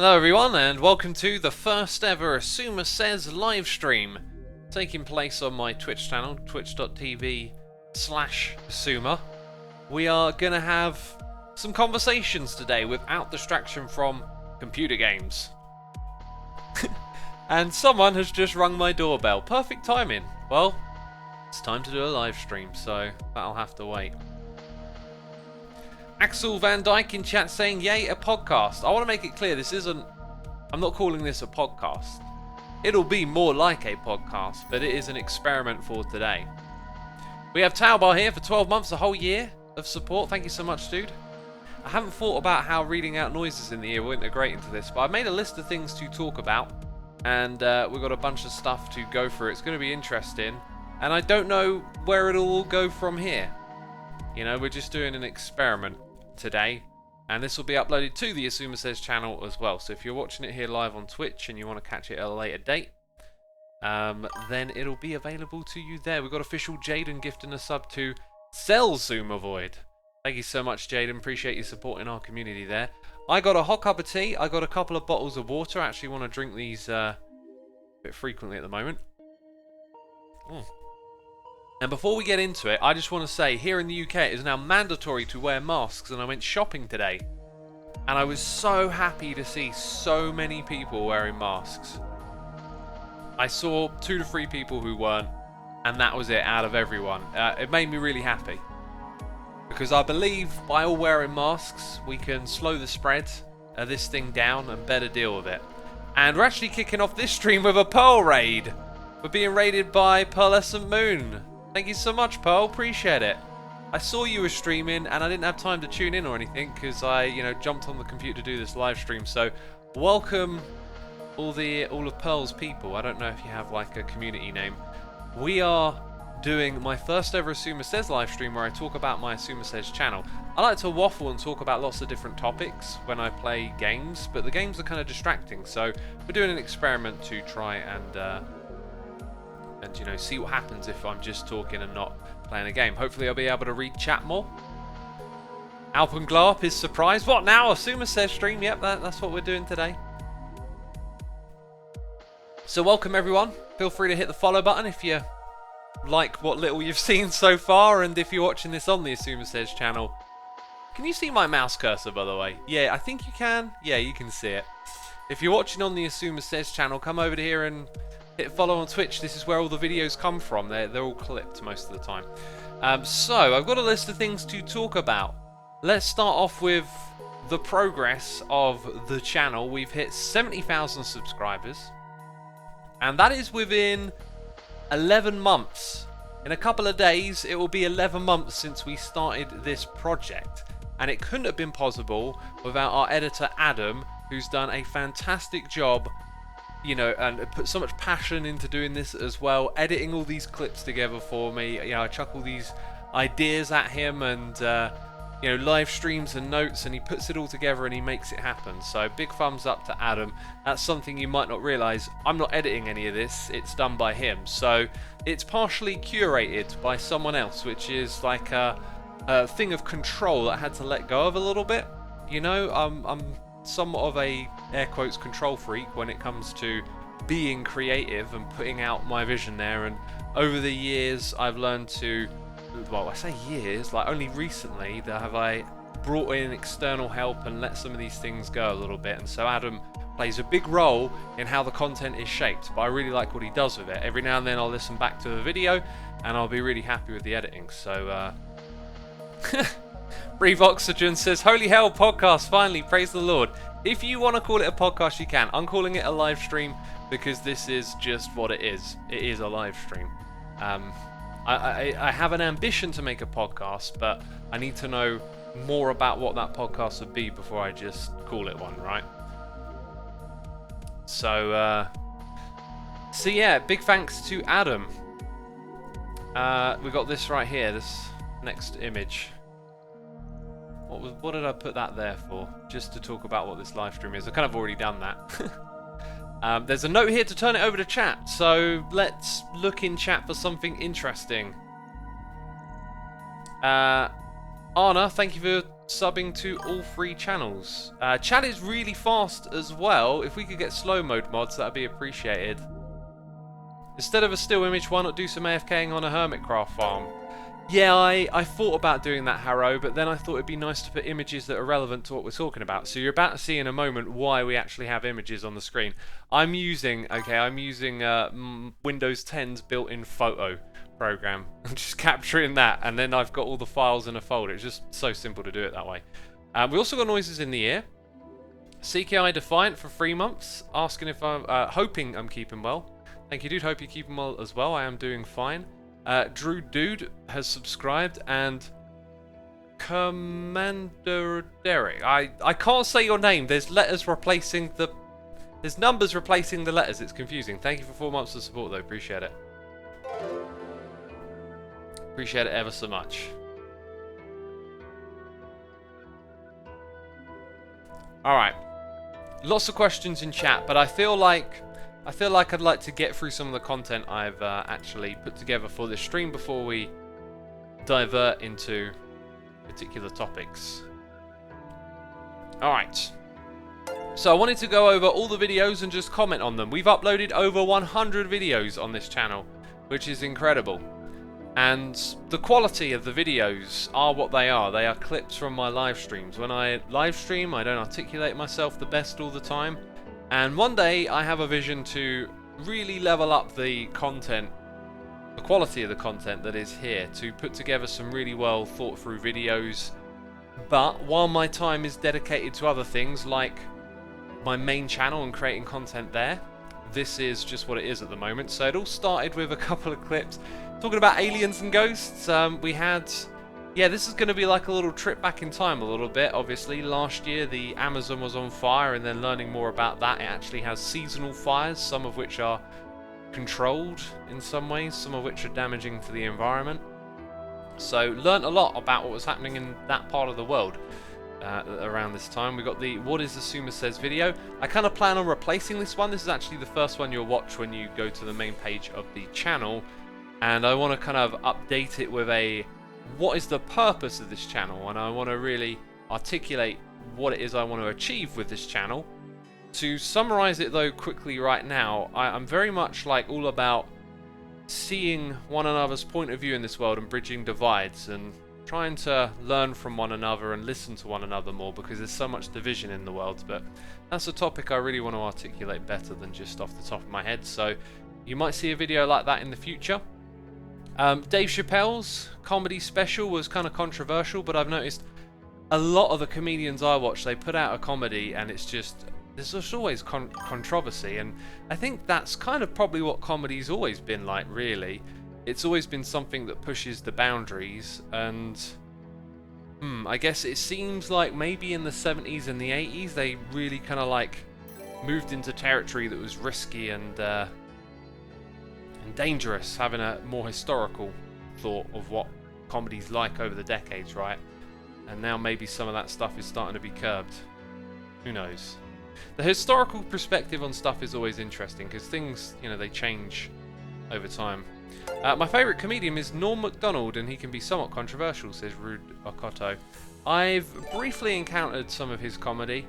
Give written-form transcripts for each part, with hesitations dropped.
Hello everyone and welcome to the first ever Xisuma Says live stream taking place on my Twitch channel, twitch.tv/Xisuma. We are going to have some conversations today without distraction from computer games. And someone has just rung my doorbell. Perfect timing. Well, it's time to do a live stream, so that'll have to wait. Axel Van Dyke in chat saying, yay, a podcast. I want to make it clear, I'm not calling this a podcast. It'll be more like a podcast, but it is an experiment for today. We have Taubar here for 12 months, a whole year of support. Thank you so much, dude. I haven't thought about how reading out noises in the ear will integrate into this, but I've made a list of things to talk about, and we've got a bunch of stuff to go through. It's going to be interesting, and I don't know where it'll all go from here. You know, we're just doing an experiment today, and this will be uploaded to the Xisuma Says channel as well. So if you're watching it here live on Twitch and you want to catch it at a later date, then it'll be available to you there. We've got official Jaden gifting a sub to Sell Zoom Avoid. Thank you so much, Jaden. Appreciate you supporting our community there. I got a hot cup of tea. I got a couple of bottles of water. I actually want to drink these a bit frequently at the moment. And before we get into it, I just want to say, here in the UK, it is now mandatory to wear masks, and I went shopping today, and I was so happy to see so many people wearing masks. I saw 2 to 3 people who weren't, and that was it out of everyone. It made me really happy, because I believe by all wearing masks, we can slow the spread of this thing down and better deal with it. And we're actually kicking off this stream with a Pearl raid. We're being raided by Pearlescent Moon. Thank you so much, Pearl. Appreciate it. I saw you were streaming, and I didn't have time to tune in or anything because I, jumped on the computer to do this live stream. So, welcome all of Pearl's people. I don't know if you have like a community name. We are doing my first ever Xisuma Says live stream where I talk about my Xisuma Says channel. I like to waffle and talk about lots of different topics when I play games, but the games are kind of distracting. So, we're doing an experiment to try and see what happens if I'm just talking and not playing a game. Hopefully I'll be able to read chat more. Alpenglarp is surprised. What now? Xisuma Says stream? Yep, that's what we're doing today. So welcome everyone. Feel free to hit the follow button if you like what little you've seen so far, and if you're watching this on the Xisuma Says channel. Can you see my mouse cursor, by the way? Yeah, I think you can. Yeah, you can see it. If you're watching on the Xisuma Says channel, come over here and hit follow on Twitch. This is where all the videos come from. They're all clipped most of the time. So I've got a list of things to talk about. Let's start off with the progress of the channel. We've hit 70,000 subscribers, and that is within 11 months. In a couple of days, it will be 11 months since we started this project, and it couldn't have been possible without our editor Adam, who's done a fantastic job, and put so much passion into doing this as well, editing all these clips together for me. I chuck all these ideas at him and, live streams and notes, and he puts it all together and he makes it happen. So big thumbs up to Adam. That's something you might not realize. I'm not editing any of this. It's done by him. So it's partially curated by someone else, which is like a thing of control that I had to let go of a little bit. I'm somewhat of a air quotes control freak when it comes to being creative and putting out my vision there, and over the years I've learned to, well, I say years, like only recently that have I brought in external help and let some of these things go a little bit, and so Adam plays a big role in how the content is shaped, but I really like what he does with it. Every now and then I'll listen back to the video and I'll be really happy with the editing. So Breathe Oxygen says, holy hell, podcast, finally, praise the Lord. If you want to call it a podcast, you can. I'm calling it a live stream because this is just what it is. It is a live stream. I have an ambition to make a podcast, but I need to know more about what that podcast would be before I just call it one, right? So yeah, big thanks to Adam. We got this right here, this next image. What did I put that there for? Just to talk about what this live stream is. I've kind of already done that. There's a note here to turn it over to chat, so let's look in chat for something interesting. Anna, thank you for subbing to all 3 channels. Chat is really fast as well. If we could get slow mode mods, that'd be appreciated. Instead of a still image, why not do some AFKing on a hermitcraft farm? Yeah, I thought about doing that, Harrow, but then I thought it'd be nice to put images that are relevant to what we're talking about. So you're about to see in a moment why we actually have images on the screen. I'm using Windows 10's built-in photo program. I'm just capturing that, and then I've got all the files in a folder. It's just so simple to do it that way. We also got noises in the ear. CKI Defiant for 3 months, asking if I'm hoping I'm keeping well. Thank you, dude. Hope you're keeping well as well. I am doing fine. Drew Dude has subscribed, and Commander Derek. I can't say your name. There's letters replacing the... There's numbers replacing the letters. It's confusing. Thank you for 4 months of support, though. Appreciate it. Appreciate it ever so much. Alright. Lots of questions in chat, but I feel like I'd like to get through some of the content I've actually put together for this stream before we divert into particular topics. Alright. So I wanted to go over all the videos and just comment on them. We've uploaded over 100 videos on this channel, which is incredible. And the quality of the videos are what they are. They are clips from my live streams. When I live stream, I don't articulate myself the best all the time. And one day I have a vision to really level up the content, the quality of the content that is here, to put together some really well thought through videos. But while my time is dedicated to other things like my main channel and creating content there, this is just what it is at the moment. So it all started with a couple of clips talking about aliens and ghosts. We had... Yeah, this is going to be like a little trip back in time a little bit, obviously. Last year the Amazon was on fire, and then learning more about that. It actually has seasonal fires, some of which are controlled in some ways, some of which are damaging to the environment. So, learned a lot about what was happening in that part of the world around this time. We got the What is Xisuma Says video. I kind of plan on replacing this one. This is actually the first one you'll watch when you go to the main page of the channel. And I want to kind of update it with a... What is the purpose of this channel, and I want to really articulate what it is I want to achieve with this channel. To summarize it though quickly right now, I'm very much like all about seeing one another's point of view in this world and bridging divides and trying to learn from one another and listen to one another more, because there's so much division in the world. But that's a topic I really want to articulate better than just off the top of my head, so you might see a video like that in the future. Dave Chappelle's comedy special was kind of controversial, but I've noticed a lot of the comedians I watch, they put out a comedy and it's just, there's just always controversy, and I think that's kind of probably what comedy's always been like, really. It's always been something that pushes the boundaries, and I guess it seems like maybe in the 70s and the 80s they really kind of like moved into territory that was risky and dangerous, having a more historical thought of what comedy's like over the decades, right? And now maybe some of that stuff is starting to be curbed. Who knows? The historical perspective on stuff is always interesting, because things, you know, they change over time. My favourite comedian is Norm Macdonald, and he can be somewhat controversial, says Rude Okoto. I've briefly encountered some of his comedy,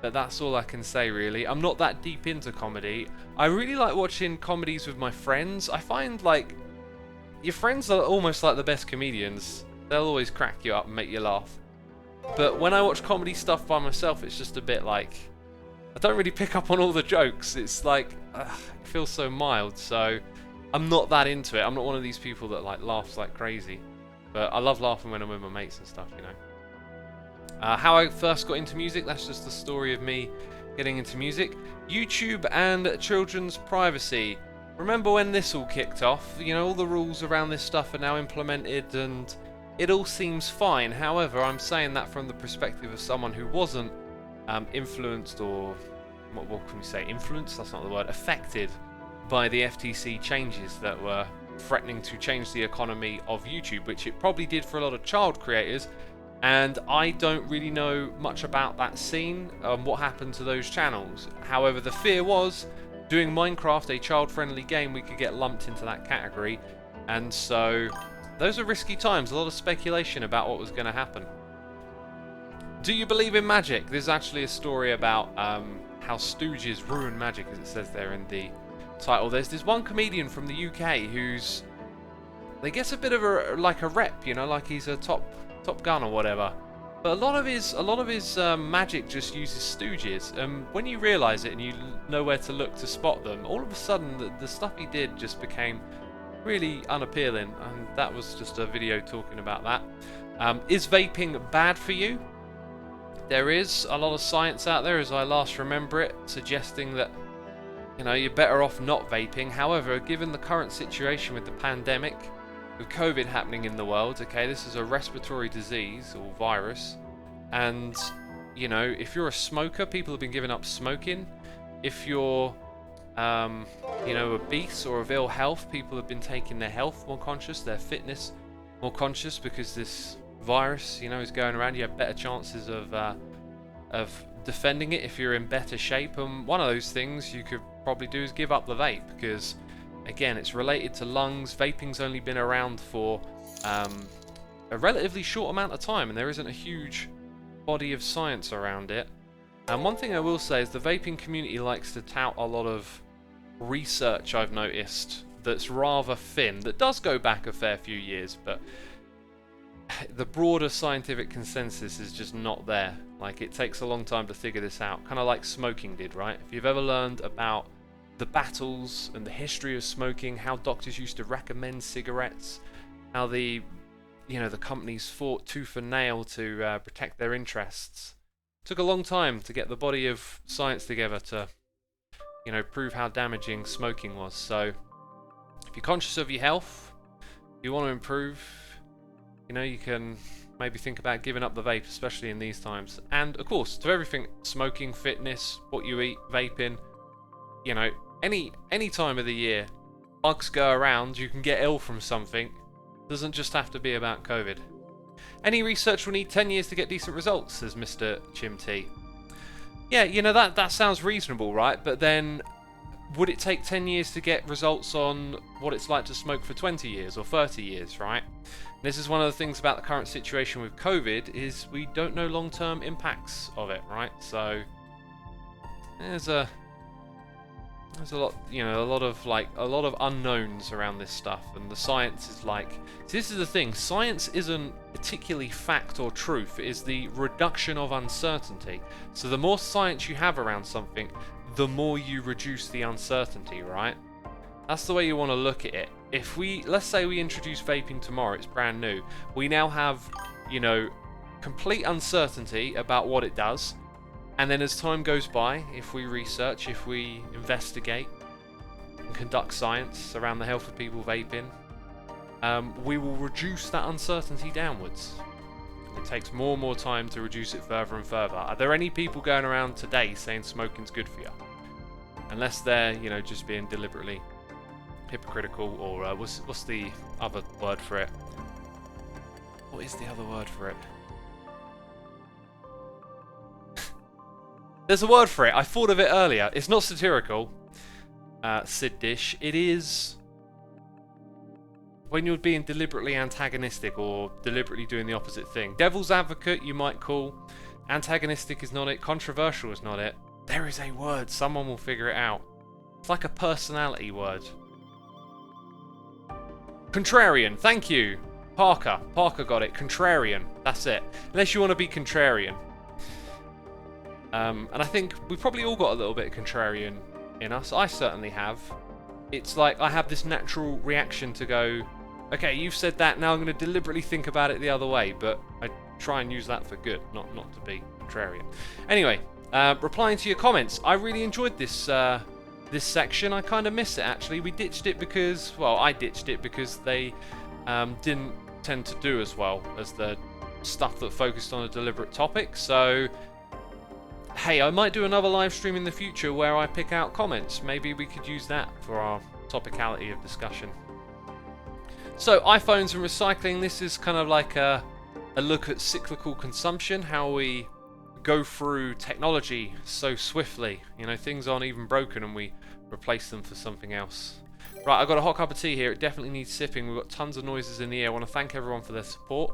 but that's all I can say, really. I'm not that deep into comedy. I really like watching comedies with my friends. I find, like, your friends are almost like the best comedians. They'll always crack you up and make you laugh. But when I watch comedy stuff by myself, it's just a bit like... I don't really pick up on all the jokes. It's like... it feels so mild, so... I'm not that into it. I'm not one of these people that, like, laughs like crazy. But I love laughing when I'm with my mates and stuff, you know. How I first got into music, that's just the story of me getting into music. YouTube and children's privacy. Remember when this all kicked off? You know, all the rules around this stuff are now implemented and it all seems fine. However, I'm saying that from the perspective of someone who wasn't influenced, or what can we say? Influenced? That's not the word. Affected by the FTC changes that were threatening to change the economy of YouTube, which it probably did for a lot of child creators. And I don't really know much about that scene, what happened to those channels. However, the fear was, doing Minecraft, a child-friendly game, we could get lumped into that category. And so, those are risky times, a lot of speculation about what was going to happen. Do you believe in magic? There's actually a story about how stooges ruin magic, as it says there in the title. There's this one comedian from the UK who's, they gets a bit of a rep, you know, like he's a top gun or whatever. But a lot of his magic just uses stooges, and when you realise it and you know where to look to spot them, all of a sudden the stuff he did just became really unappealing, and that was just a video talking about that. Is vaping bad for you? There is a lot of science out there, as I last remember it, suggesting that, you know, you're better off not vaping. However, given the current situation with the pandemic, with COVID happening in the world, okay, this is a respiratory disease or virus, and, you know, if you're a smoker, people have been giving up smoking. If you're, you know, obese or of ill health, people have been taking their health more conscious, their fitness more conscious, because this virus, you know, is going around. You have better chances of defending it if you're in better shape, and one of those things you could probably do is give up the vape, because again, it's related to lungs. Vaping's only been around for a relatively short amount of time, and there isn't a huge body of science around it. And one thing I will say is the vaping community likes to tout a lot of research, I've noticed, that's rather thin, that does go back a fair few years, but the broader scientific consensus is just not there. Like, it takes a long time to figure this out, kind of like smoking did, right? If you've ever learned about the battles and the history of smoking, how doctors used to recommend cigarettes, how the companies fought tooth and nail to protect their interests. It took a long time to get the body of science together to, you know, prove how damaging smoking was. So if you're conscious of your health, you want to improve, you know, you can maybe think about giving up the vape, especially in these times. And of course, to everything, smoking, fitness, what you eat, vaping, you know, any time of the year, bugs go around, you can get ill from something. It doesn't just have to be about COVID. Any research will need 10 years to get decent results, says Mr. Chim T. Yeah, you know, that sounds reasonable, right? But then, would it take 10 years to get results on what it's like to smoke for 20 years or 30 years, right? This is one of the things about the current situation with COVID, is we don't know long-term impacts of it, right? So there's a lot, you know, a lot of unknowns around this stuff, and the science is like, see, this is the thing, science isn't particularly fact or truth, it is the reduction of uncertainty. So the more science you have around something, the more you reduce the uncertainty, right? That's the way you want to look at it. If let's say we introduce vaping tomorrow, it's brand new, we now have, you know, complete uncertainty about what it does. And then as time goes by, if we research, if we investigate and conduct science around the health of people vaping, we will reduce that uncertainty downwards. It takes more and more time to reduce it further and further. Are there any people going around today saying smoking's good for you? Unless they're, you know, just being deliberately hypocritical, or what's the other word for it? What is the other word for it? There's a word for it. I thought of it earlier. It's not satirical, Sid Dish. It is when you're being deliberately antagonistic or deliberately doing the opposite thing. Devil's advocate, you might call. Antagonistic is not it. Controversial is not it. There is a word. Someone will figure it out. It's like a personality word. Contrarian. Thank you, Parker. Parker got it. Contrarian. That's it. Unless you want to be contrarian. And I think we've probably all got a little bit of contrarian in us. I certainly have. It's like I have this natural reaction to go, okay, you've said that, now I'm going to deliberately think about it the other way, but I try and use that for good, not to be contrarian. Anyway, replying to your comments, I really enjoyed this this section. I kind of miss it, actually. We ditched it because, well, I ditched it because they didn't tend to do as well as the stuff that focused on a deliberate topic. So hey, I might do another live stream in the future where I pick out comments. Maybe we could use that for our topicality of discussion. So, iPhones and recycling. This is kind of like a look at cyclical consumption, how we go through technology so swiftly. You know, things aren't even broken and we replace them for something else. Right, I've got a hot cup of tea here. It definitely needs sipping. We've got tons of noises in the air. I want to thank everyone for their support.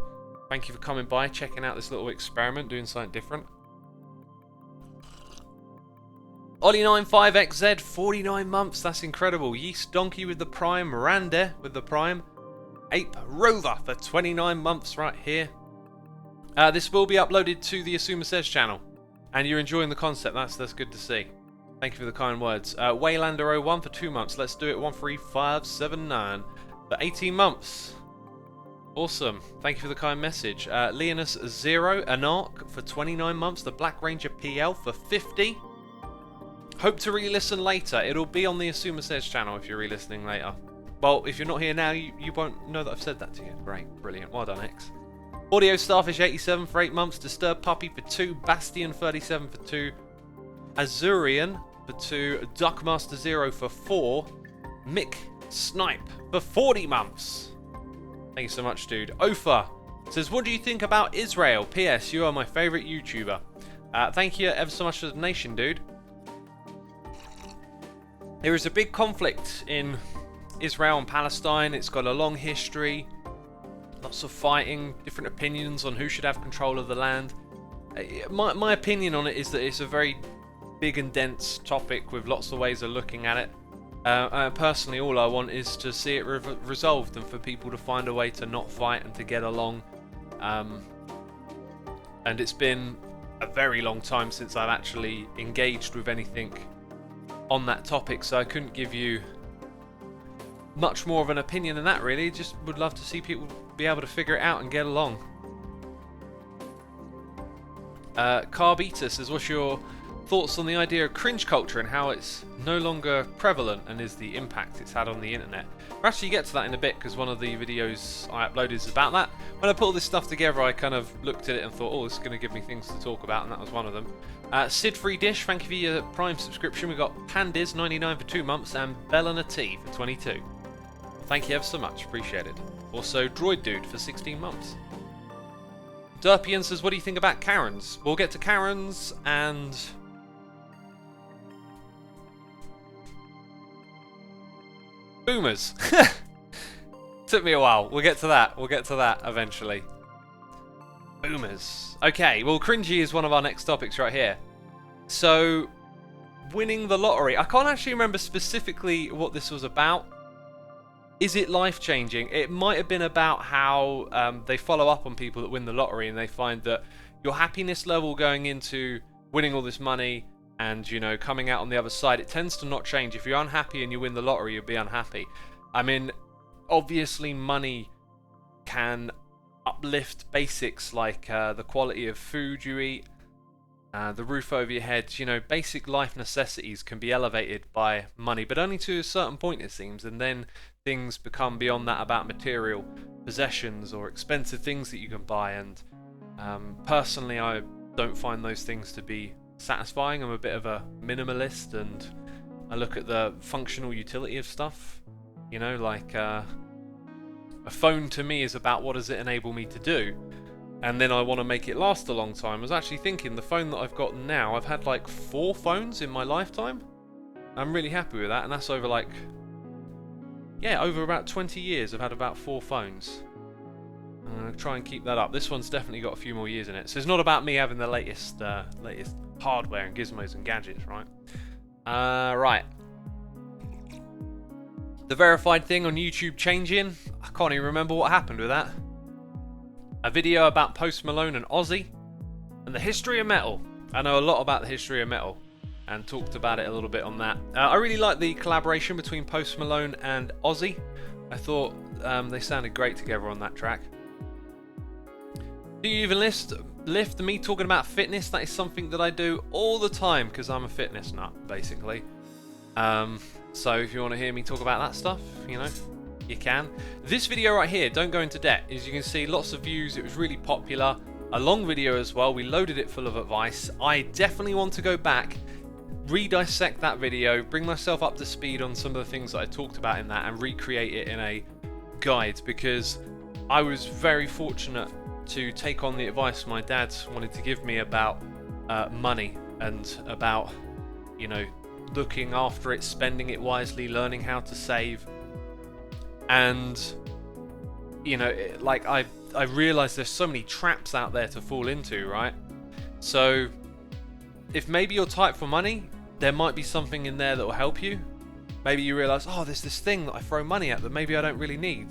Thank you for coming by, checking out this little experiment, doing something different. Ollie95XZ, 49 months, that's incredible. Yeast Donkey with the Prime, Rande with the Prime, Ape Rover for 29 months right here. This will be uploaded to the XisumaSays channel, and you're enjoying the concept, that's good to see. Thank you for the kind words. Waylander01 for 2 months, let's do it, 13579 for 18 months. Awesome, thank you for the kind message. Leonus0 Anarch for 29 months, the Black Ranger PL for 50. Hope to re-listen later. It'll be on the XisumaSays channel if you're re-listening later. Well, if you're not here now, you won't know that I've said that to you. Great, brilliant, well done, X. Audio Starfish 87 for 8 months, Disturbed Puppy for 2, Bastion 37 for 2, Azurian for 2, Duckmaster 0 for 4, Mick Snipe for 40 months. Thank you so much, dude. Ofa says, what do you think about Israel? P.S. You are my favourite YouTuber. Thank you ever so much for the donation, dude. There is a big conflict in Israel and Palestine. It's got a long history. Lots of fighting, different opinions on who should have control of the land. My opinion on it is that it's a very big and dense topic with lots of ways of looking at it. Personally, all I want is to see it resolved and for people to find a way to not fight and to get along. And it's been a very long time since I've actually engaged with anything on that topic, so I couldn't give you much more of an opinion than that, really. Just would love to see people be able to figure it out and get along. Carb Eater says, what's your thoughts on the idea of cringe culture and how it's no longer prevalent and is the impact it's had on the internet? We'll actually get to that in a bit because one of the videos I uploaded is about that. When I put all this stuff together, I kind of looked at it and thought, oh, this is going to give me things to talk about, and that was one of them. Sid Free Dish, thank you for your Prime subscription. We got Pandiz 99 for 2 months and Bellana T for 22. Thank you ever so much, appreciate it. Also Droid Dude for 16 months. Derpian says, what do you think about Karens? We'll get to Karens and boomers. Took me a while. We'll get to that. We'll get to that eventually. Boomers. Okay, well, cringy is one of our next topics right here. So, winning the lottery. I can't actually remember specifically what this was about. Is it life-changing? It might have been about how they follow up on people that win the lottery and they find that your happiness level going into winning all this money and, you know, coming out on the other side, it tends to not change. If you're unhappy and you win the lottery, you'll be unhappy. I mean, obviously money can uplift basics like the quality of food you eat, the roof over your head. You know, basic life necessities can be elevated by money, but only to a certain point, it seems, and then things become beyond that about material possessions or expensive things that you can buy. And personally, I don't find those things to be satisfying. I'm a bit of a minimalist, and I look at the functional utility of stuff. You know, like a phone to me is about what does it enable me to do, and then I want to make it last a long time. I was actually thinking the phone that I've got now, I've had like 4 phones in my lifetime. I'm really happy with that, and that's over like, yeah, over about 20 years I've had about 4 phones. I'm going to try and keep that up. This one's definitely got a few more years in it, so it's not about me having the latest hardware and gizmos and gadgets, right? Right. The verified thing on YouTube changing. I can't even remember what happened with that. A video about Post Malone and Ozzy. And the history of metal. I know a lot about the history of metal and talked about it a little bit on that. I really like the collaboration between Post Malone and Ozzy. I thought they sounded great together on that track. Do you even lift? Me talking about fitness, that is something that I do all the time because I'm a fitness nut, basically. So if you want to hear me talk about that stuff, you know, you can. This video right here, Don't Go Into Debt, as you can see, lots of views. It was really popular. A long video as well. We loaded it full of advice. I definitely want to go back, re-dissect that video, bring myself up to speed on some of the things that I talked about in that and recreate it in a guide, because I was very fortunate to take on the advice my dad wanted to give me about money and about, you know, looking after it, spending it wisely, learning how to save. And, you know, like, I I realize there's so many traps out there to fall into, right? So if maybe you're tight for money, there might be something in there that will help you. Maybe you realize, oh, there's this thing that I throw money at that maybe I don't really need.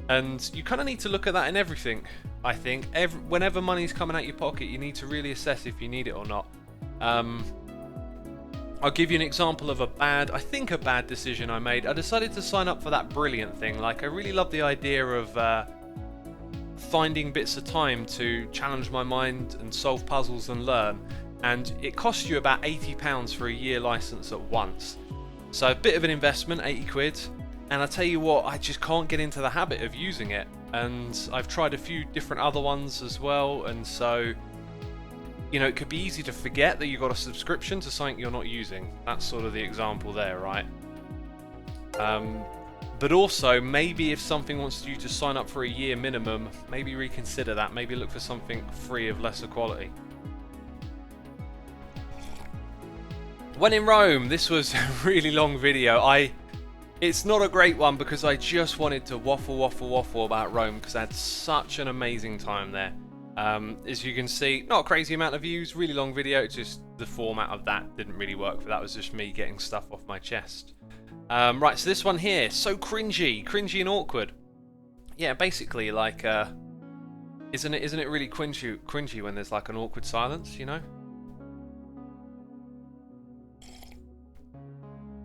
And you kind of need to look at that in everything, I think. Whenever money's coming out your pocket, you need to really assess if you need it or not. I'll give you an example of a bad decision I made. I decided to sign up for that Brilliant thing. Like, I really love the idea of finding bits of time to challenge my mind and solve puzzles and learn. And it costs you about £80 for a year license at once. So a bit of an investment, 80 quid. And I tell you what, I just can't get into the habit of using it. And I've tried a few different other ones as well. And so, you know, it could be easy to forget that you've got a subscription to something you're not using. That's sort of the example there, right? But also, maybe if something wants you to sign up for a year minimum, maybe reconsider that. Maybe look for something free of lesser quality. When in Rome, this was a really long video. It's not a great one because I just wanted to waffle about Rome because I had such an amazing time there. As you can see, not a crazy amount of views, really long video, it's just the format of that didn't really work for that. It was just me getting stuff off my chest. Right, so this one here, so cringy and awkward. Yeah, basically like, isn't it really cringy when there's like an awkward silence, you know?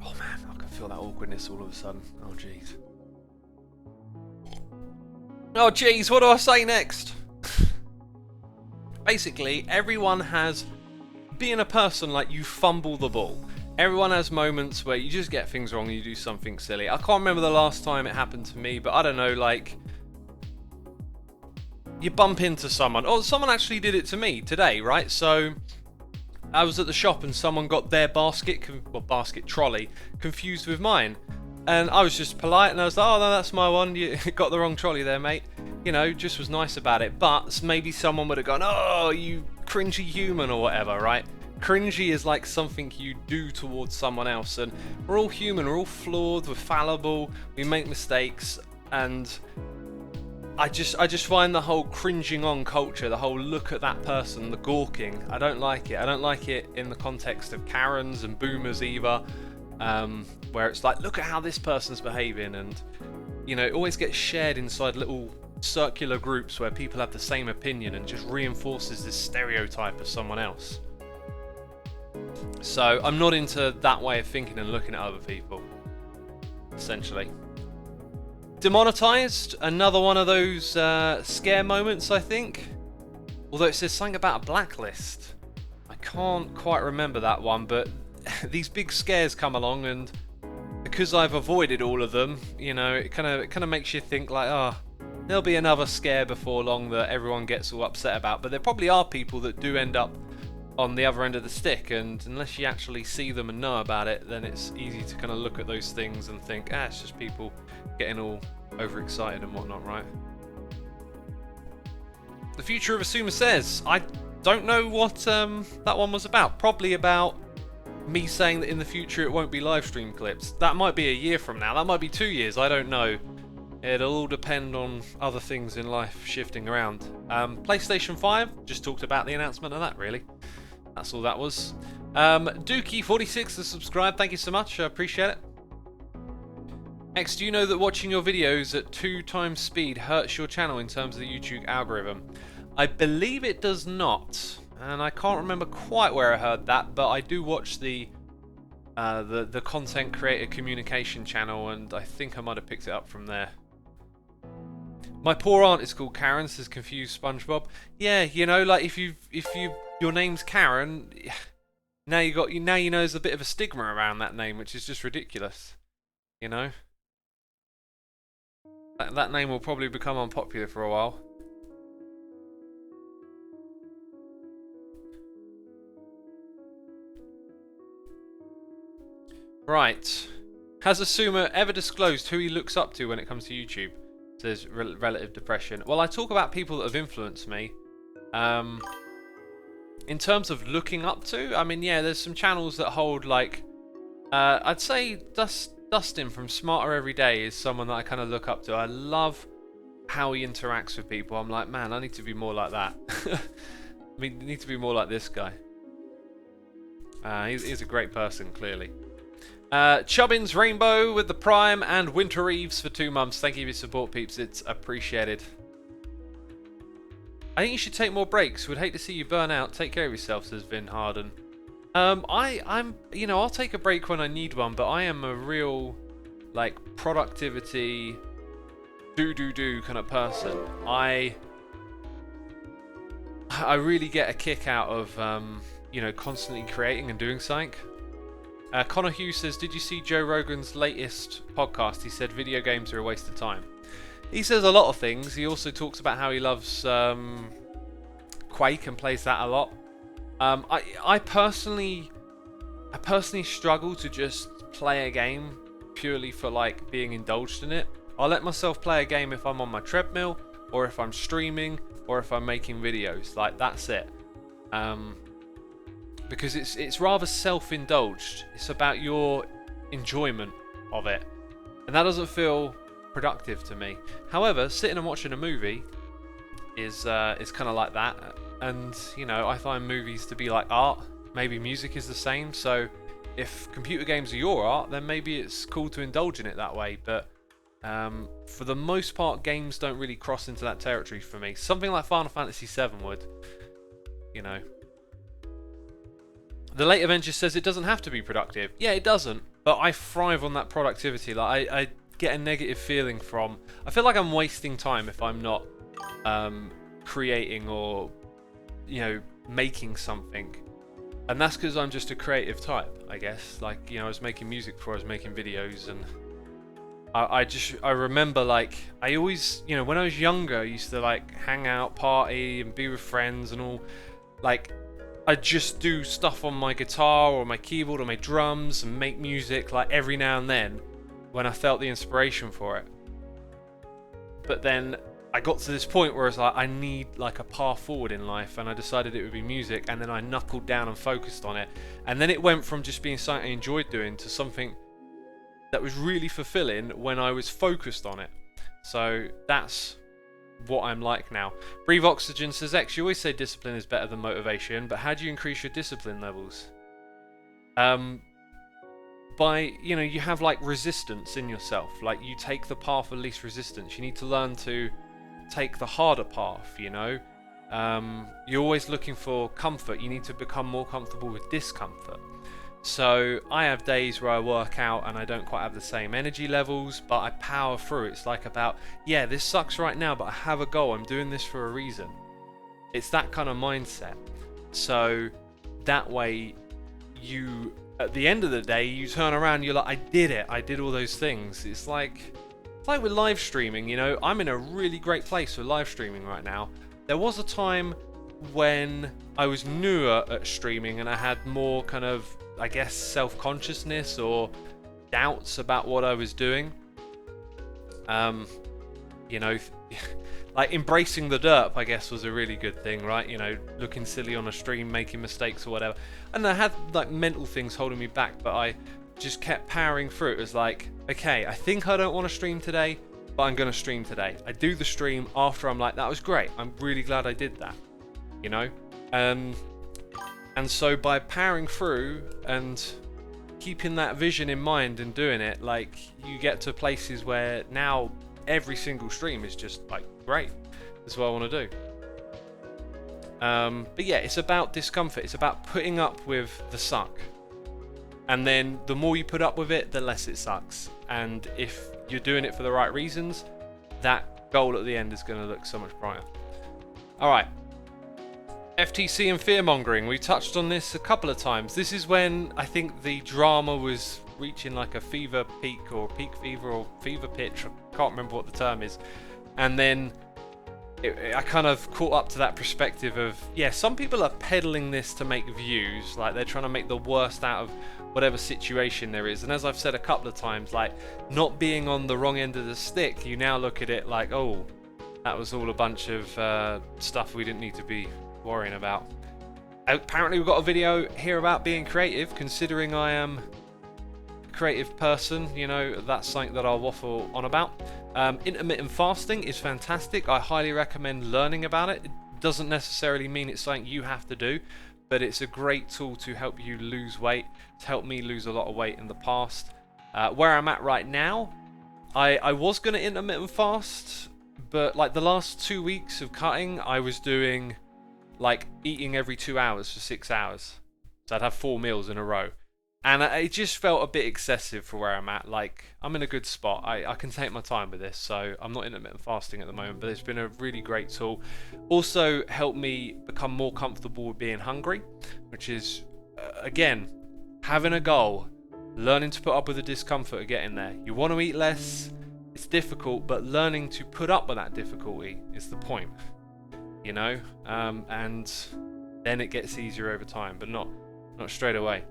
Oh man, I can feel that awkwardness all of a sudden. Oh jeez. Oh jeez, what do I say next? Basically, everyone has, being a person, like, you fumble the ball. Everyone has moments where you just get things wrong and you do something silly. I can't remember the last time it happened to me, but I don't know, like, you bump into someone. Oh, someone actually did it to me today, right? So I was at the shop and someone got their basket trolley confused with mine. And I was just polite and I was like, oh no, that's my one, you got the wrong trolley there, mate. You know, just was nice about it. But maybe someone would have gone, oh, you cringy human or whatever, right? Cringy is like something you do towards someone else. And we're all human, we're all flawed, we're fallible, we make mistakes. And I just find the whole cringing on culture, the whole look at that person, the gawking, I don't like it. I don't like it in the context of Karens and boomers either. Where it's like, look at how this person's behaving, and you know, it always gets shared inside little circular groups where people have the same opinion and just reinforces this stereotype of someone else. So I'm not into that way of thinking and looking at other people, essentially. Demonetized, another one of those scare moments, I think. Although it says something about a blacklist. I can't quite remember that one, but these big scares come along, and because I've avoided all of them, you know, it kind of makes you think like, oh, there'll be another scare before long that everyone gets all upset about. But there probably are people that do end up on the other end of the stick, and unless you actually see them and know about it, then it's easy to kind of look at those things and think, ah, it's just people getting all overexcited and whatnot, right? The future of xisumasays. I don't know what that one was about. Probably about me saying that in the future it won't be live stream clips. That might be a year from now, that might be 2 years, I don't know. It'll all depend on other things in life shifting around. PlayStation 5, just talked about the announcement of that, really. That's all that was. Dookie46 has subscribed, thank you so much, I appreciate it. X, do you know that watching your videos at 2 times speed hurts your channel in terms of the YouTube algorithm? I believe it does not. And I can't remember quite where I heard that, but I do watch the content creator communication channel, and I think I might have picked it up from there. My poor aunt is called Karen, says confused SpongeBob. Yeah, you know, like if your name's Karen, now you know there's a bit of a stigma around that name, which is just ridiculous. You know, that name will probably become unpopular for a while. Right. Has Xisuma ever disclosed who he looks up to when it comes to YouTube? Says relative depression. Well, I talk about people that have influenced me. In terms of looking up to, I mean, yeah, there's some channels that hold, like, I'd say Dustin from Smarter Every Day is someone that I kind of look up to. I love how he interacts with people, I'm like, man, I need to be more like that. I mean, I need to be more like this guy. He's a great person, clearly. Chubbins Rainbow with the Prime and Winter Eves for 2 months. Thank you for your support, peeps. It's appreciated. I think you should take more breaks. Would hate to see you burn out. Take care of yourself, says Vin Harden. I'm, you know, I'll take a break when I need one, but I am a real, like, productivity, do kind of person. I really get a kick out of, you know, constantly creating and doing something. Connor Hughes says, did you see Joe Rogan's latest podcast? He said video games are a waste of time. He says a lot of things. He also talks about how he loves Quake and plays that a lot. I personally struggle to just play a game purely for like being indulged in it. I'll let myself play a game if I'm on my treadmill, or if I'm streaming, or if I'm making videos. Like, that's it. Because it's rather self-indulged. It's about your enjoyment of it, and that doesn't feel productive to me. However, sitting and watching a movie is kind of like that, and you know, I find movies to be like art. Maybe music is the same. So if computer games are your art, then maybe it's cool to indulge in it that way. But for the most part, games don't really cross into that territory for me. Something like Final Fantasy VII would, you know. The Late Avenger says it doesn't have to be productive. Yeah, it doesn't, but I thrive on that productivity. Like, I get a negative feeling from... I feel like I'm wasting time if I'm not creating or, you know, making something. And that's because I'm just a creative type, I guess. Like, you know, I was making music before I was making videos, and I remember, like, I always, you know, when I was younger, I used to, like, hang out, party, and be with friends and all. Like, I'd just do stuff on my guitar or my keyboard or my drums and make music, like, every now and then when I felt the inspiration for it. But then I got to this point where it's like, I need, like, a path forward in life, and I decided it would be music, and then I knuckled down and focused on it. And then it went from just being something I enjoyed doing to something that was really fulfilling when I was focused on it. So that's what I'm like now. Breathe Oxygen says, X, you always say discipline is better than motivation, but how do you increase your discipline levels? By, you know, you have, like, resistance in yourself. Like, you take the path of least resistance. You need to learn to take the harder path, you know. You're always looking for comfort. You need to become more comfortable with discomfort. So I have days where I work out and I don't quite have the same energy levels, but I power through. It's like about, yeah, this sucks right now, but I have a goal. I'm doing this for a reason. It's that kind of mindset. So that way, you, at the end of the day, you turn around, you're like, I did it. I did all those things. It's like with live streaming, you know, I'm in a really great place for live streaming right now. There was a time when I was newer at streaming and I had more kind of, I guess, self-consciousness or doubts about what I was doing. You know, like embracing the derp, I guess, was a really good thing, right? You know, looking silly on a stream, making mistakes or whatever. And I had, like, mental things holding me back, but I just kept powering through. It was like, okay, I think I don't want to stream today, but I'm going to stream today. I do the stream after I'm like, that was great. I'm really glad I did that, you know? And so by powering through and keeping that vision in mind and doing it, like, you get to places where now every single stream is just, like, great. That's what I want to do. But yeah, it's about discomfort. It's about putting up with the suck. And then the more you put up with it, the less it sucks. And if you're doing it for the right reasons, that goal at the end is going to look so much brighter. Alright. FTC and fear-mongering. We touched on this a couple of times. This is when I think the drama was reaching like a fever peak or peak fever or fever pitch. I can't remember what the term is. And then I kind of caught up to that perspective of, yeah, some people are peddling this to make views. Like, they're trying to make the worst out of whatever situation there is. And as I've said a couple of times, like, not being on the wrong end of the stick, you now look at it like, oh, that was all a bunch of stuff we didn't need to be worrying about. Apparently we've got a video here about being creative, considering I am creative person, you know, that's something that I'll waffle on about. Intermittent fasting is fantastic. I highly recommend learning about it. It doesn't necessarily mean it's something you have to do, but it's a great tool to help you lose weight. It's helped me lose a lot of weight in the past. Where I'm at right now, I was going to intermittent fast, but like the last 2 weeks of cutting, I was doing like eating every 2 hours for 6 hours. So I'd have 4 meals in a row. And it just felt a bit excessive for where I'm at. Like, I'm in a good spot. I can take my time with this, so I'm not intermittent fasting at the moment, but it's been a really great tool. Also helped me become more comfortable with being hungry, which is, again, having a goal, learning to put up with the discomfort of getting there. You want to eat less, it's difficult, but learning to put up with that difficulty is the point, you know? And then it gets easier over time, but not straight away.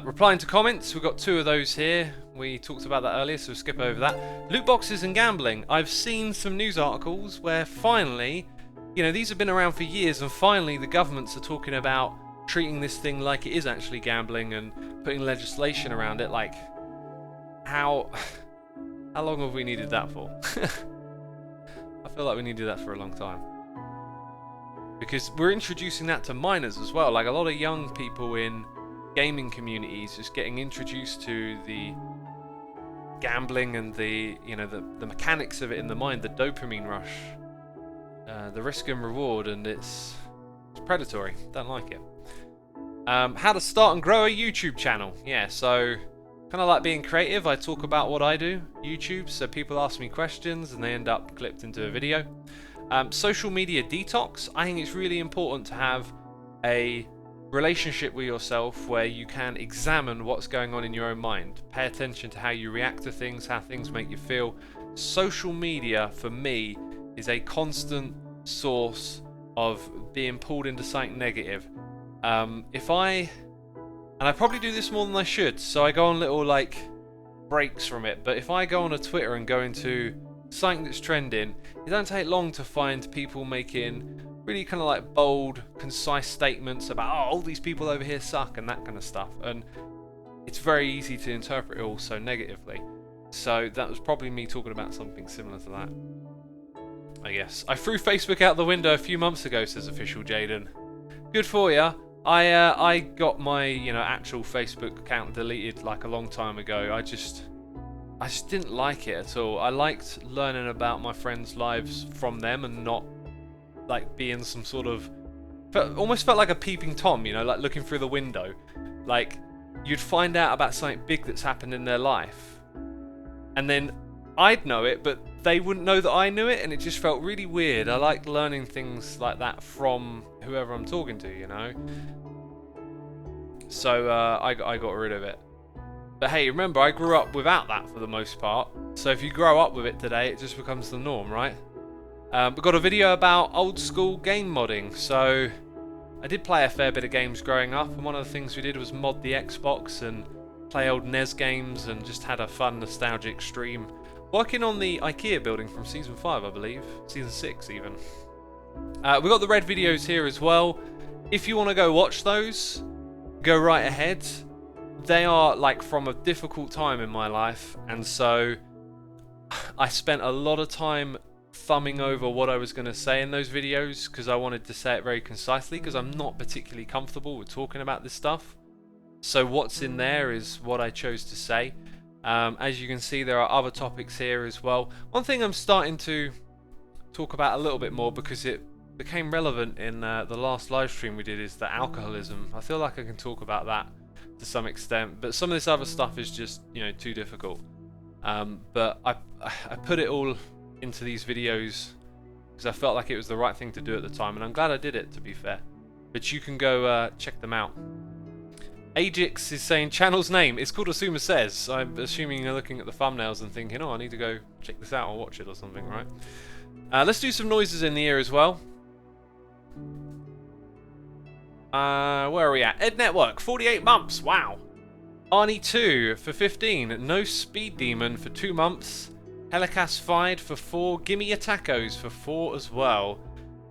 Replying to comments, we've got 2 of those here. We talked about that earlier, so we'll skip over that. Loot boxes and gambling. I've seen some news articles where finally, you know, these have been around for years, and finally the governments are talking about treating this thing like it is actually gambling and putting legislation around it. Like, how long have we needed that for? I feel like we needed that for a long time. Because we're introducing that to minors as well. Like, a lot of young people in gaming communities just getting introduced to the gambling and the, you know, the mechanics of it in the mind, the dopamine rush, the risk and reward, and it's predatory. Don't like it. How to start and grow a YouTube channel. Yeah, so kind of like being creative, I talk about what I do, YouTube, so people ask me questions and they end up clipped into a video. Social media detox. I think it's really important to have a relationship with yourself where you can examine what's going on in your own mind. Pay attention to how you react to things, how things make you feel. Social media, for me, is a constant source of being pulled into something negative. And I probably do this more than I should, so I go on little like breaks from it, but if I go on a Twitter and go into something that's trending, it don't take long to find people making really kind of like bold, concise statements about, oh, all these people over here suck and that kind of stuff, and it's very easy to interpret it all so negatively. So that was probably me talking about something similar to that, I guess. I threw Facebook out the window a few months ago, says Official Jaden. Good for ya. I got my, you know, actual Facebook account deleted like a long time ago. I just didn't like it at all. I liked learning about my friends' lives from them and not like being some sort of, almost felt like a peeping Tom, you know, like looking through the window. Like, you'd find out about something big that's happened in their life, and then I'd know it, but they wouldn't know that I knew it, and it just felt really weird. I like learning things like that from whoever I'm talking to, you know. So I got rid of it. But hey, remember, I grew up without that for the most part. So if you grow up with it today, it just becomes the norm, right? We've got a video about old school game modding. So I did play a fair bit of games growing up, and one of the things we did was mod the Xbox and play old NES games, and just had a fun nostalgic stream. Working on the IKEA building from Season 5, I believe. Season 6 even. We've got the red videos here as well. If you want to go watch those, go right ahead. They are like from a difficult time in my life, and so I spent a lot of time thumbing over what I was going to say in those videos, because I wanted to say it very concisely, because I'm not particularly comfortable with talking about this stuff. So what's in there is what I chose to say. As you can see, there are other topics here as well. One thing I'm starting to talk about a little bit more, because it became relevant in the last live stream we did, is the alcoholism. I feel like I can talk about that to some extent, but some of this other stuff is just, you know, too difficult. But I put it all into these videos because I felt like it was the right thing to do at the time, and I'm glad I did it, to be fair. But you can go check them out. Ajax is saying channel's name. It's called xisumasays. I'm assuming you're looking at the thumbnails and thinking, oh, I need to go check this out or watch it or something, right? Let's do some noises in the ear as well. Where are we at? Ed Network, 48 months. Wow. Arnie 2 for 15. No Speed Demon for 2 months. Helicast Fide for 4. Gimme Your Tacos for 4 as well.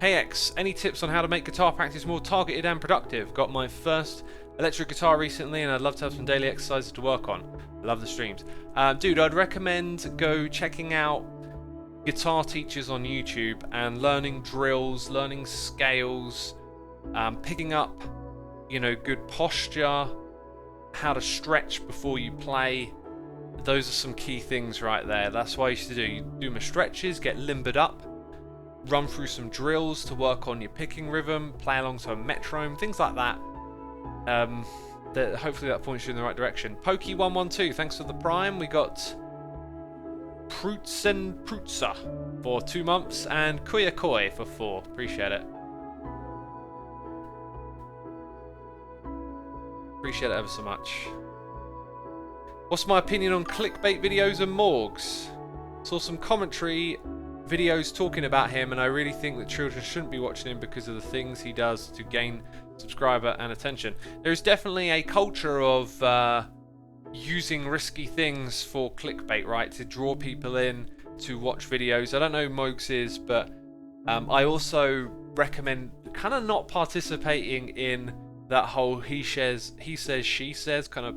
Hey X, any tips on how to make guitar practice more targeted and productive? Got my first electric guitar recently, and I'd love to have some daily exercises to work on. I love the streams. Dude, I'd recommend go checking out guitar teachers on YouTube and learning drills, learning scales, picking up, you know, good posture, how to stretch before you play. Those are some key things right there. That's what I used to do. You do my stretches, get limbered up, run through some drills to work on your picking rhythm, play along to a metronome, things like that. Hopefully that points you in the right direction. Pokey112, thanks for the prime. We got Prutsen Prutsa for 2 months and Kuyakoi for 4. Appreciate it. Appreciate it ever so much. What's my opinion on clickbait videos and morgues? Saw some commentary videos talking about him, and I really think that children shouldn't be watching him because of the things he does to gain subscriber and attention. There's definitely a culture of using risky things for clickbait, right? To draw people in to watch videos. I don't know who Mogs is, but I also recommend kind of not participating in that whole he says, she says kind of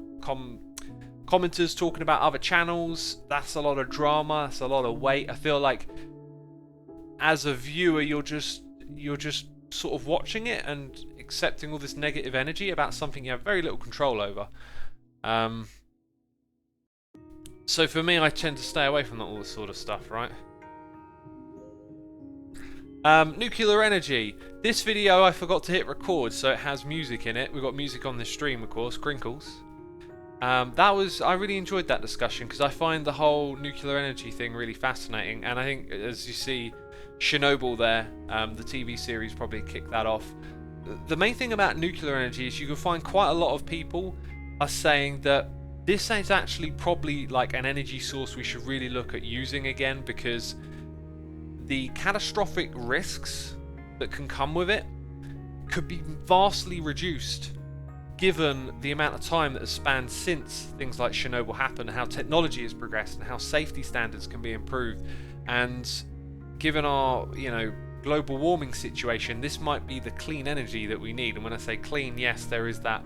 commenters talking about other channels. That's a lot of drama, that's a lot of weight. I feel like as a viewer you're just sort of watching it and accepting all this negative energy about something you have very little control over. So for me, I tend to stay away from all this sort of stuff, right? Nuclear energy. This video I forgot to hit record, so it has music in it. We've got music on this stream, of course, Crinkles. I really enjoyed that discussion because I find the whole nuclear energy thing really fascinating, and I think, as you see, Chernobyl there, the TV series probably kicked that off. The main thing about nuclear energy is you can find quite a lot of people are saying that this is actually probably like an energy source we should really look at using again, because the catastrophic risks that can come with it could be vastly reduced given the amount of time that has spanned since things like Chernobyl happened, how technology has progressed and how safety standards can be improved. And given our, you know, global warming situation, this might be the clean energy that we need. And when I say clean, yes, there is that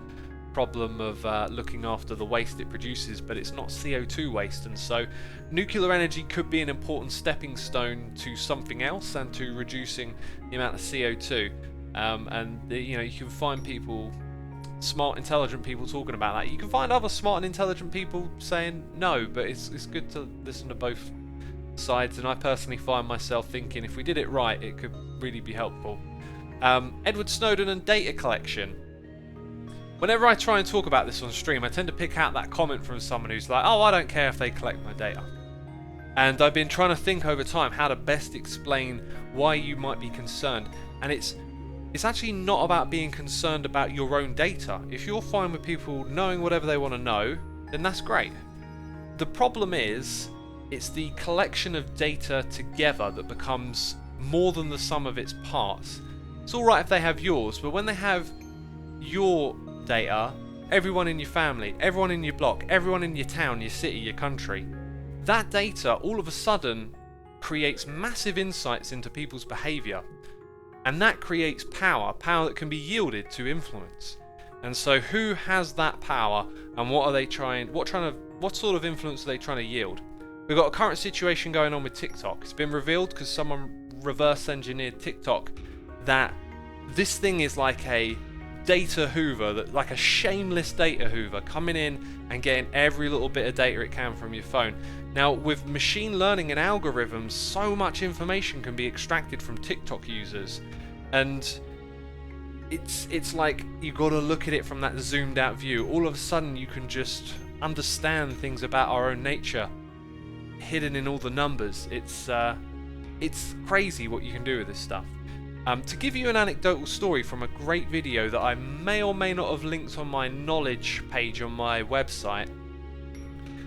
problem of looking after the waste it produces, but it's not CO2 waste. And so nuclear energy could be an important stepping stone to something else and to reducing the amount of CO2. You know, you can find people, smart, intelligent people talking about that. You can find other smart and intelligent people saying no, but it's good to listen to both sides, and I personally find myself thinking if we did it right, it could really be helpful. Edward Snowden and data collection. Whenever I try and talk about this on stream, I tend to pick out that comment from someone who's like, oh, I don't care if they collect my data. And I've been trying to think over time how to best explain why you might be concerned. And it's actually not about being concerned about your own data. If you're fine with people knowing whatever they want to know, then that's great. The problem is, it's the collection of data together that becomes more than the sum of its parts. It's alright if they have yours, but when they have your data, everyone in your family, everyone in your block, everyone in your town, your city, your country, that data all of a sudden creates massive insights into people's behaviour. And that creates power that can be yielded to influence. And so who has that power, and what sort of influence are they trying to yield? We've got a current situation going on with TikTok. It's been revealed because someone reverse engineered TikTok that this thing is like a data hoover, like a shameless data hoover, coming in and getting every little bit of data it can from your phone. Now, with machine learning and algorithms, so much information can be extracted from TikTok users, and it's like you've got to look at it from that zoomed out view. All of a sudden you can just understand things about our own nature hidden in all the numbers. It's crazy what you can do with this stuff. To give you an anecdotal story from a great video that I may or may not have linked on my knowledge page on my website,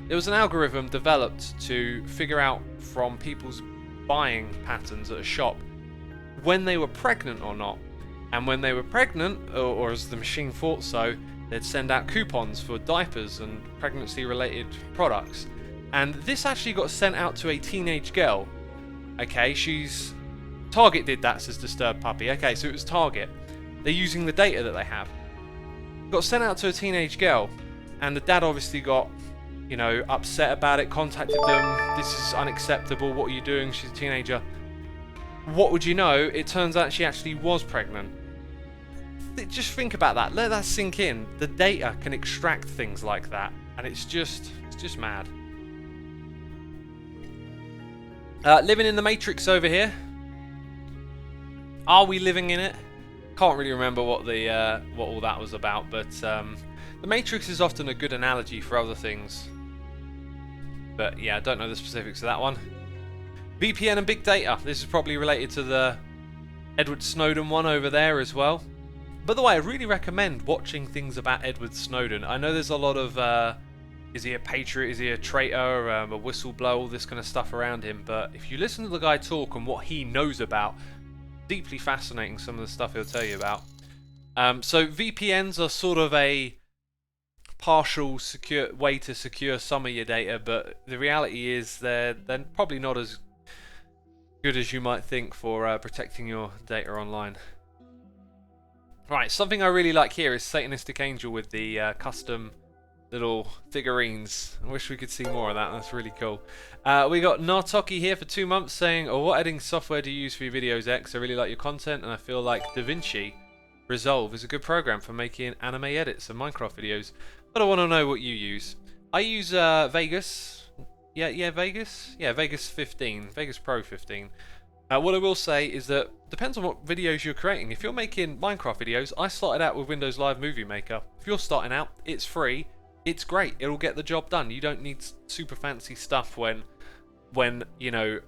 there was an algorithm developed to figure out from people's buying patterns at a shop when they were pregnant or not. And when they were pregnant, or as the machine thought so, they'd send out coupons for diapers and pregnancy-related products. And this actually got sent out to a teenage girl. Okay, Target did that, says Disturbed Puppy. Okay, so it was Target. They're using the data that they have. got sent out to a teenage girl, and the dad obviously got, you know, upset about it, contacted them. This is unacceptable. What are you doing? She's a teenager. What would you know? It turns out she actually was pregnant. Just think about that. Let that sink in. The data can extract things like that, and it's just mad. Living in the Matrix over here. Are we living in it? Can't really remember what all that was about, but the Matrix is often a good analogy for other things. But yeah, I don't know the specifics of that one. VPN and big data. This is probably related to the Edward Snowden one over there as well. By the way, I really recommend watching things about Edward Snowden. I know there's a lot of is he a patriot, is he a traitor, a whistleblower, all this kind of stuff around him. But if you listen to the guy talk and what he knows about, deeply fascinating some of the stuff he'll tell you about. So VPNs are sort of a partial secure way to secure some of your data, but the reality is they're probably not as good as you might think for protecting your data online. Right, something I really like here is Satanistic Angel with the custom little figurines. I wish we could see more of that. That's really cool. We got Nartoki here for 2 months saying, "Oh, what editing software do you use for your videos, X? I really like your content, and I feel like DaVinci Resolve is a good program for making anime edits and Minecraft videos. But I want to know what you use." I use Vegas. Yeah, Vegas. Yeah, Vegas 15, Vegas Pro 15. What I will say is that depends on what videos you're creating. If you're making Minecraft videos, I started out with Windows Live Movie Maker. If you're starting out, it's free. It's great. It'll get the job done. You don't need super fancy stuff when you know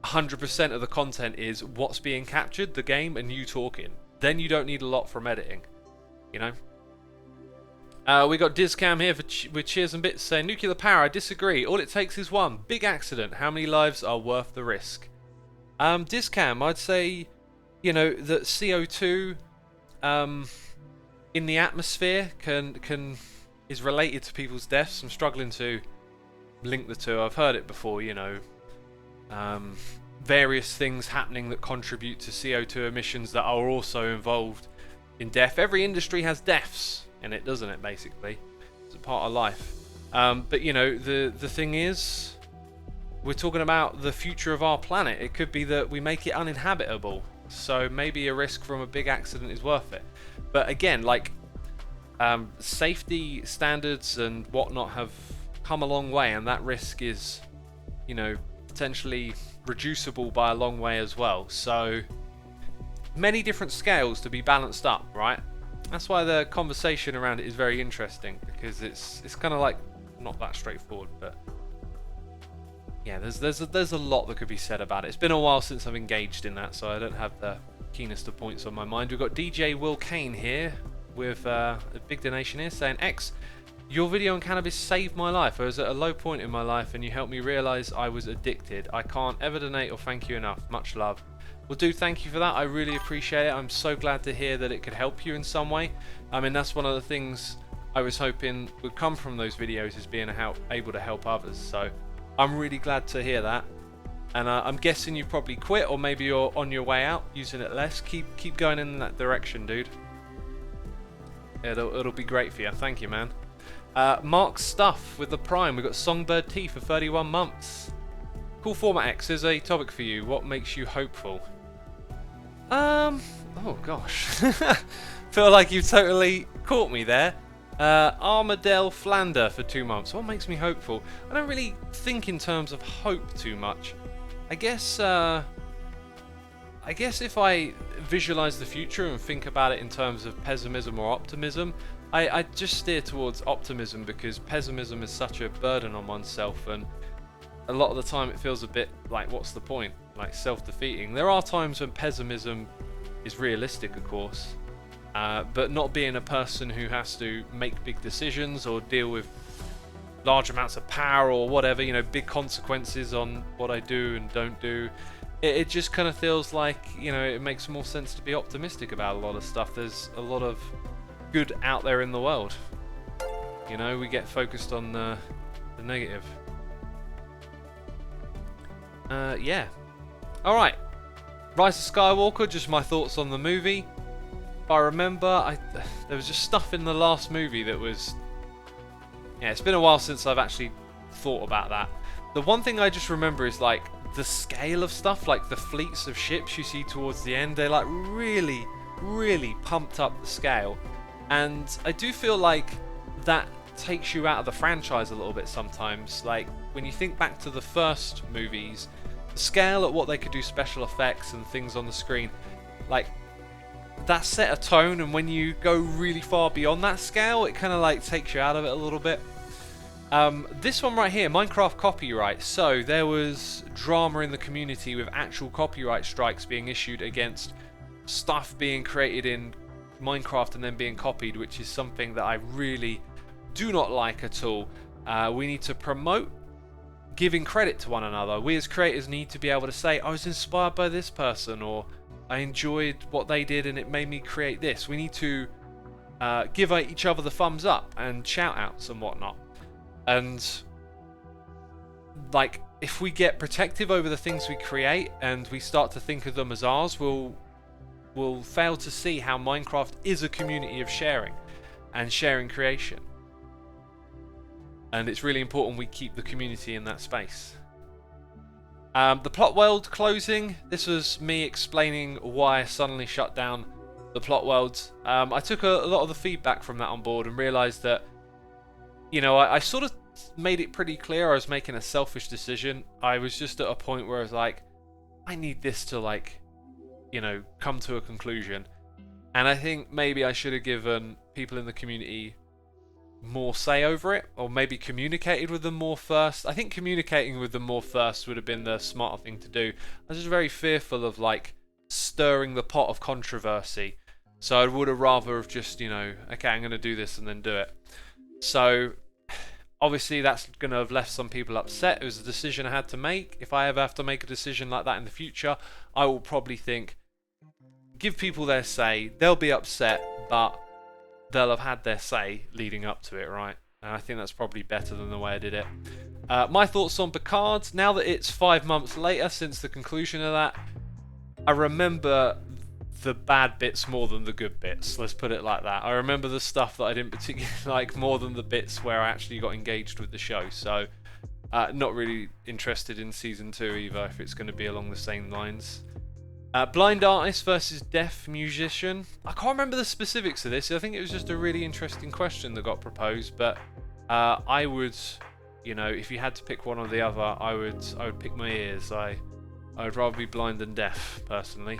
100% of the content is what's being captured, the game, and you talking. Then you don't need a lot from editing, you know. We got Dizcam here with cheers and bits saying, "Nuclear power, I disagree. All it takes is one big accident. How many lives are worth the risk?" Dizcam, I'd say, you know, that CO2 in the atmosphere is related to people's deaths. I'm struggling to link the two. I've heard it before, you know. Various things happening that contribute to CO2 emissions that are also involved in death. Every industry has deaths in it, doesn't it, basically? It's a part of life. But, you know, the thing is, we're talking about the future of our planet. It could be that we make it uninhabitable. So maybe a risk from a big accident is worth it. But again, like, safety standards and whatnot have come a long way, and that risk is, you know, potentially reducible by a long way as well. So many different scales to be balanced up, right? That's why the conversation around it is very interesting, because it's kind of like not that straightforward, but yeah, there's a lot that could be said about it. It's been a while since I've engaged in that, so I don't have the keenest of points on my mind. We've got DJ Will Kane here with a big donation here saying, "X, your video on cannabis saved my life. I was at a low point in my life and you helped me realise I was addicted. I can't ever donate or thank you enough. Much love." Well, dude, thank you for that. I really appreciate it. I'm so glad to hear that it could help you in some way. I mean, that's one of the things I was hoping would come from those videos, is being able to help others. So I'm really glad to hear that. And I'm guessing you probably quit, or maybe you're on your way out, using it less. Keep going in that direction, dude. It'll be great for you. Thank you, man. Mark Stuff with the Prime. We've got Songbird T for 31 months. Cool format, X. Here's a topic for you. What makes you hopeful? Oh gosh. Feel like you've totally caught me there. Armadale Flander for 2 months. What makes me hopeful? I don't really think in terms of hope too much. I guess if I visualize the future and think about it in terms of pessimism or optimism, I just steer towards optimism, because pessimism is such a burden on oneself, and a lot of the time it feels a bit like, what's the point? Like self-defeating. There are times when pessimism is realistic, of course, but not being a person who has to make big decisions or deal with large amounts of power or whatever, you know, big consequences on what I do and don't do. It just kind of feels like, you know, it makes more sense to be optimistic about a lot of stuff. There's a lot of good out there in the world. You know, we get focused on the negative. Yeah. Alright. Rise of Skywalker, just my thoughts on the movie. I remember, there was just stuff in the last movie that was... Yeah, it's been a while since I've actually thought about that. The one thing I just remember is like the scale of stuff, like the fleets of ships you see towards the end. They're like really, really pumped up the scale, and I do feel like that takes you out of the franchise a little bit sometimes. Like when you think back to the first movies, the scale at what they could do, special effects and things on the screen, like that set a tone, and when you go really far beyond that scale, it kind of like takes you out of it a little bit. This one right here, Minecraft copyright. So there was drama in the community with actual copyright strikes being issued against stuff being created in Minecraft and then being copied, which is something that I really do not like at all. We need to promote giving credit to one another. We as creators need to be able to say, I was inspired by this person, or I enjoyed what they did and it made me create this. We need to give each other the thumbs up and shout outs and whatnot. And like, if we get protective over the things we create and we start to think of them as ours, we'll fail to see how Minecraft is a community of sharing and sharing creation. And it's really important we keep the community in that space. The plot world closing. This was me explaining why I suddenly shut down the plot world. I took a lot of the feedback from that on board and realised that, you know, I sort of made it pretty clear I was making a selfish decision. I was just at a point where I was like, I need this to, like, you know, come to a conclusion. And I think maybe I should have given people in the community more say over it, or maybe communicated with them more first. I think communicating with them more first would have been the smarter thing to do. I was just very fearful of, like, stirring the pot of controversy. So I would have rather have just, you know, okay, I'm going to do this and then do it. So obviously that's going to have left some people upset. It was a decision I had to make. If I ever have to make a decision like that in the future, I will probably think, give people their say. They'll be upset, but they'll have had their say leading up to it, right? And I think that's probably better than the way I did it. My thoughts on Picard. Now that it's 5 months later since the conclusion of that, I remember the bad bits more than the good bits. Let's put it like that. I remember the stuff that I didn't particularly like more than the bits where I actually got engaged with the show. So, not really interested in season 2 either, if it's going to be along the same lines. Blind artist versus deaf musician. I can't remember the specifics of this. I think it was just a really interesting question that got proposed. But I would, you know, if you had to pick one or the other, I would pick my ears. I would rather be blind than deaf, personally.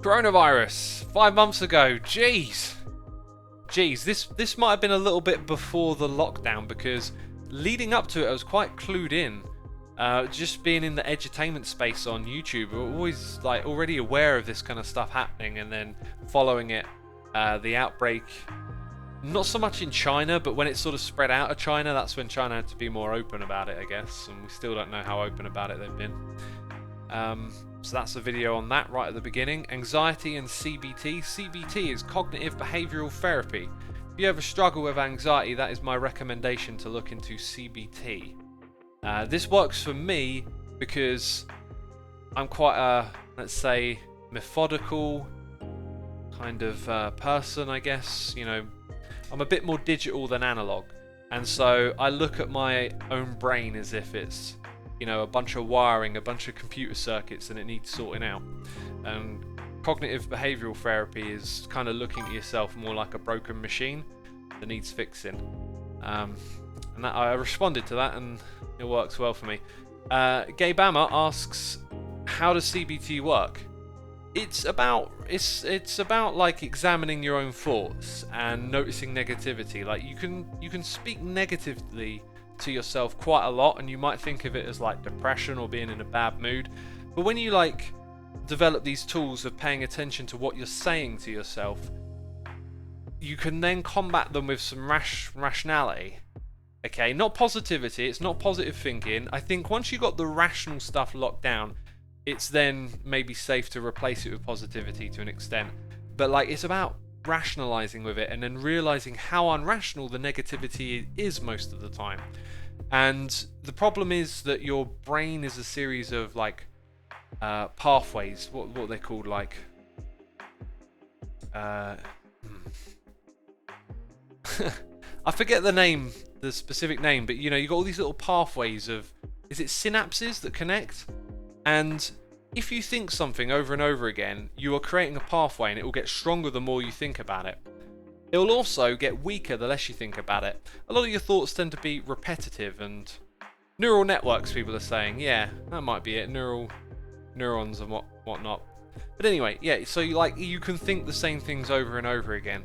Coronavirus 5 months ago. Jeez, this might have been a little bit before the lockdown, because leading up to it I was quite clued in. Just being in the edutainment space on YouTube, we're always like already aware of this kind of stuff happening, and then following it, the outbreak, not so much in China, but when it sort of spread out of China, that's when China had to be more open about it, I guess, and we still don't know how open about it they've been. So that's a video on that right at the beginning. Anxiety and CBT. CBT is cognitive behavioural therapy. If you ever struggle with anxiety, that is my recommendation to look into CBT. This works for me because I'm quite a, let's say, methodical kind of person, I guess. You know, I'm a bit more digital than analog, and so I look at my own brain as if it's, you know, a bunch of wiring, a bunch of computer circuits, and it needs sorting out. And cognitive behavioural therapy is kind of looking at yourself more like a broken machine that needs fixing. And that, I responded to that, and it works well for me. Gaybama asks, how does CBT work? It's about like examining your own thoughts and noticing negativity. Like you can speak negatively to yourself quite a lot, and you might think of it as like depression or being in a bad mood, but when you like develop these tools of paying attention to what you're saying to yourself, you can then combat them with some rationality. Okay, not positivity, it's not positive thinking. I think once you got the rational stuff locked down, it's then maybe safe to replace it with positivity to an extent, but like it's about rationalizing with it and then realizing how unrational the negativity is most of the time. And the problem is that your brain is a series of like pathways, what they're called, like I forget the name, the specific name, but you know, you got all these little pathways of, is it synapses that connect? And if you think something over and over again, you are creating a pathway and it will get stronger the more you think about it. It will also get weaker the less you think about it. A lot of your thoughts tend to be repetitive, and neural networks, people are saying, yeah, that might be it, neurons and whatnot. But anyway, yeah, so you can think the same things over and over again.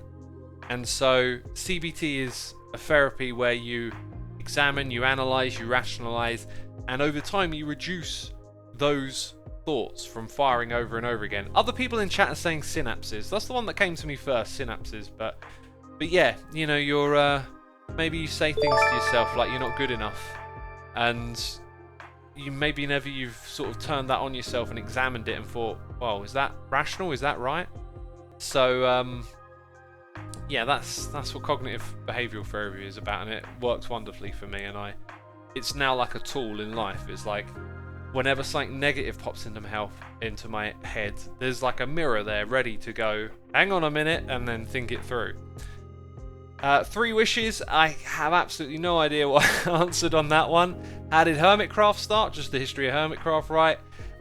And so CBT is a therapy where you examine, you analyze, you rationalize, and over time you reduce those thoughts from firing over and over again. Other people in chat are saying synapses. That's the one that came to me first, synapses. But yeah, you know, you're maybe you say things to yourself like you're not good enough, and you've sort of turned that on yourself and examined it and thought, well, is that rational? Is that right? So yeah, that's what cognitive behavioral therapy is about, and it works wonderfully for me. And it's now like a tool in life. It's like whenever something negative pops into my head, there's like a mirror there ready to go, hang on a minute, and then think it through. 3 wishes. I have absolutely no idea what I answered on that one. How did Hermitcraft start? Just the history of Hermitcraft, right?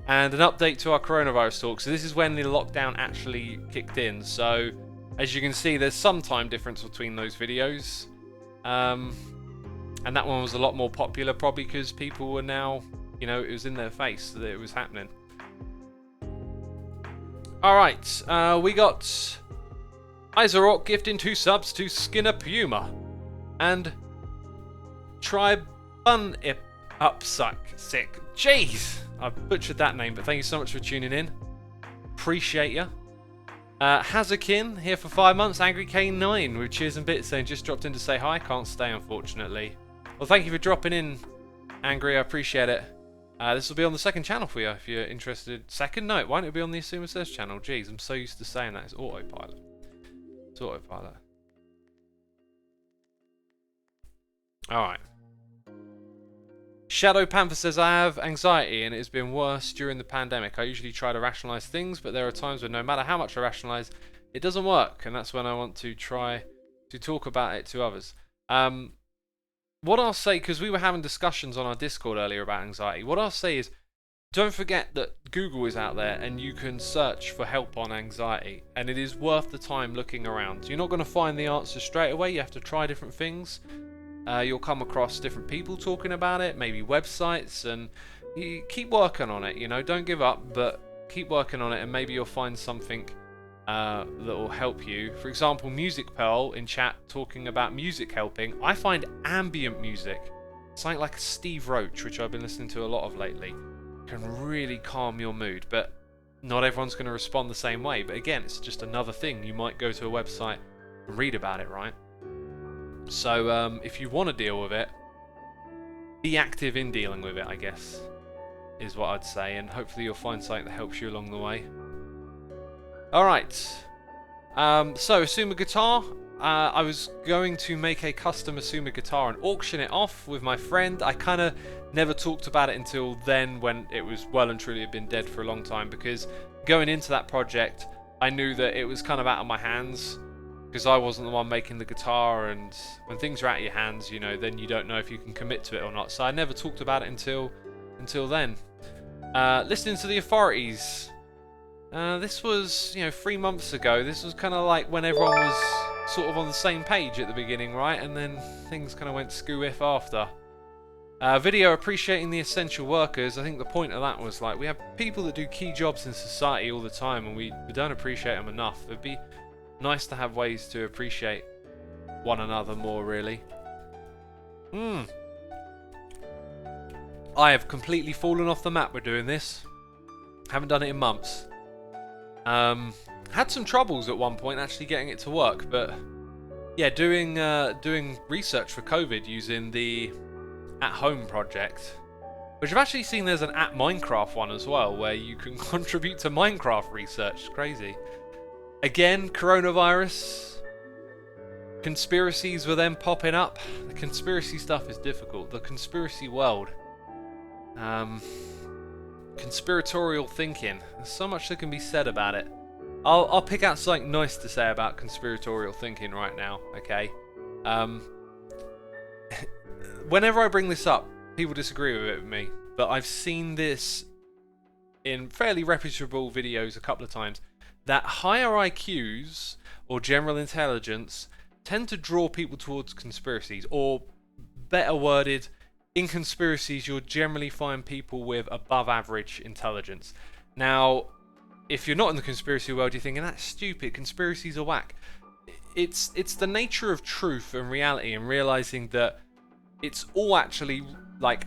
And an update to our coronavirus talk. So this is when the lockdown actually kicked in. So as you can see, there's some time difference between those videos. And that one was a lot more popular, probably because people were now, you know, it was in their face that it was happening. Alright, we got Isarok gifting 2 subs to Skinner Puma. And Tribun Upsuck Sick. Jeez! I butchered that name, but thank you so much for tuning in. Appreciate ya. Hazakin here for 5 months. Angry K9 with cheers and bits saying just dropped in to say hi. Can't stay, unfortunately. Well, thank you for dropping in, Angry. I appreciate it. This will be on the second channel for you if you're interested. Second? No, why don't it be on the xisumasays channel? Jeez, I'm so used to saying that. It's autopilot. It's autopilot. Alright. Shadow Panther says, I have anxiety and it has been worse during the pandemic. I usually try to rationalize things, but there are times when no matter how much I rationalize, it doesn't work. And that's when I want to try to talk about it to others. What I'll say, because we were having discussions on our Discord earlier about anxiety, what I'll say is, don't forget that Google is out there and you can search for help on anxiety, and it is worth the time looking around. You're not going to find the answer straight away, you have to try different things. You'll come across different people talking about it, maybe websites, and you keep working on it, you know, don't give up, but keep working on it and maybe you'll find something that will help you. For example, Music Pearl in chat talking about music helping. I find ambient music, something like Steve Roach, which I've been listening to a lot of lately, can really calm your mood, but not everyone's going to respond the same way. But again, it's just another thing. You might go to a website and read about it, right? So if you want to deal with it, be active in dealing with it, I guess, is what I'd say, and hopefully you'll find something that helps you along the way. Alright, so Xisuma guitar. I was going to make a custom Xisuma guitar and auction it off with my friend. I kind of never talked about it until then, when it was well and truly had been dead for a long time, because going into that project I knew that it was kind of out of my hands, because I wasn't the one making the guitar, and when things are out of your hands, you know, then you don't know if you can commit to it or not. So I never talked about it until then. Listening to the authorities. This was, you know, 3 months ago. This was kind of like when everyone was sort of on the same page at the beginning, right? And then things kind of went skoo-if after. Video appreciating the essential workers. I think the point of that was like, we have people that do key jobs in society all the time and we don't appreciate them enough. It'd be nice to have ways to appreciate one another more, really. I have completely fallen off the map with doing this. Haven't done it in months. Had some troubles at one point actually getting it to work, but yeah, doing research for COVID using the at-home project, which I've actually seen there's an at Minecraft one as well, where you can contribute to Minecraft research. It's crazy. Again, coronavirus. Conspiracies were then popping up. The conspiracy stuff is difficult. The conspiracy world. Conspiratorial thinking. There's so much that can be said about it. I'll pick out something nice to say about conspiratorial thinking right now, okay? Whenever I bring this up, people disagree with it with me, but I've seen this in fairly reputable videos a couple of times, that higher IQs or general intelligence tend to draw people towards conspiracies, or better worded, in conspiracies you'll generally find people with above average intelligence. Now, if you're not in the conspiracy world, you're thinking, that's stupid, conspiracies are whack. It's the nature of truth and reality, and realizing that it's all actually, like,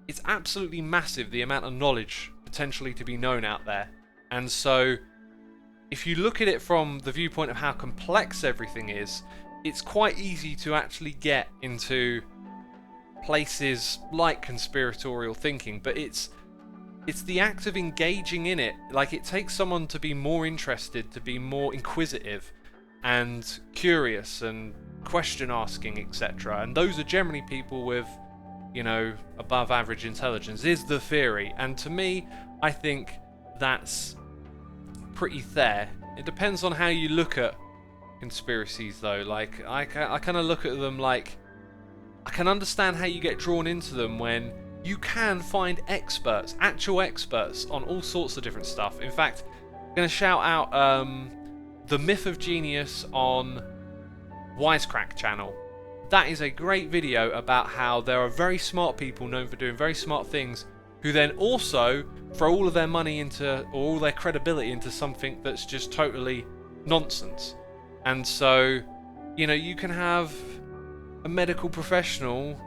it's absolutely massive, the amount of knowledge potentially to be known out there. And so, if you look at it from the viewpoint of how complex everything is, it's quite easy to actually get into places like conspiratorial thinking, but it's the act of engaging in it. Like, it takes someone to be more interested, to be more inquisitive and curious and question asking, etc. And those are generally people with, you know, above average intelligence, is the theory. And to me, I think that's pretty fair. It depends on how you look at conspiracies though. Like, I kind of look at them like, I can understand how you get drawn into them when you can find experts, actual experts on all sorts of different stuff. In fact, I'm going to shout out The Myth of Genius on Wisecrack channel. That is a great video about how there are very smart people known for doing very smart things who then also throw all of their money into, or all their credibility into, something that's just totally nonsense. And so, you know, you can have a medical professional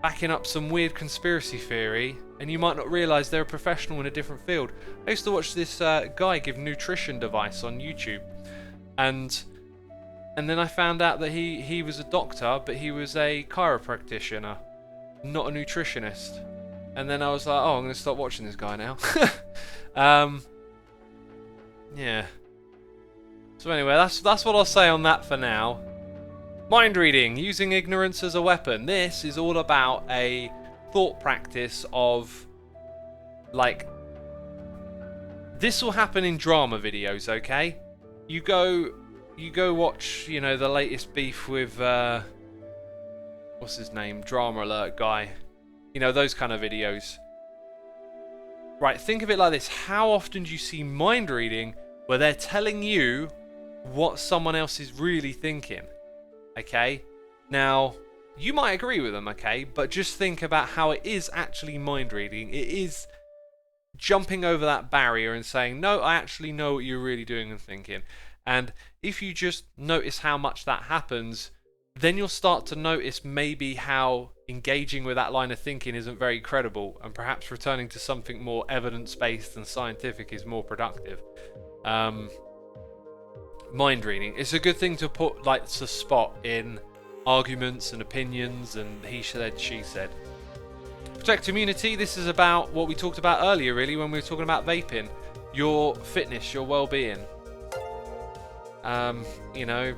backing up some weird conspiracy theory, and you might not realise they're a professional in a different field. I used to watch this guy give nutrition advice on YouTube, and then I found out that he was a doctor, but he was a chiropractor, not a nutritionist. And then I was like, oh, I'm going to stop watching this guy now. Yeah. So anyway, that's what I'll say on that for now. Mind reading, using ignorance as a weapon. This is all about a thought practice of, like, this will happen in drama videos, okay? You go watch, you know, the latest beef with what's his name, Drama Alert guy. You know, those kind of videos. Right, think of it like this. How often do you see mind reading where they're telling you what someone else is really thinking? Okay, now you might agree with them, okay, but just think about how it is actually mind reading. It is jumping over that barrier and saying, no, I actually know what you're really doing and thinking. And if you just notice how much that happens, then you'll start to notice maybe how engaging with that line of thinking isn't very credible, and perhaps returning to something more evidence-based and scientific is more productive. Mind reading, it's a good thing to put, like, to spot in arguments and opinions and he said, she said. Protect immunity, this is about what we talked about earlier, really, when we were talking about vaping. Your fitness, your well-being. You know,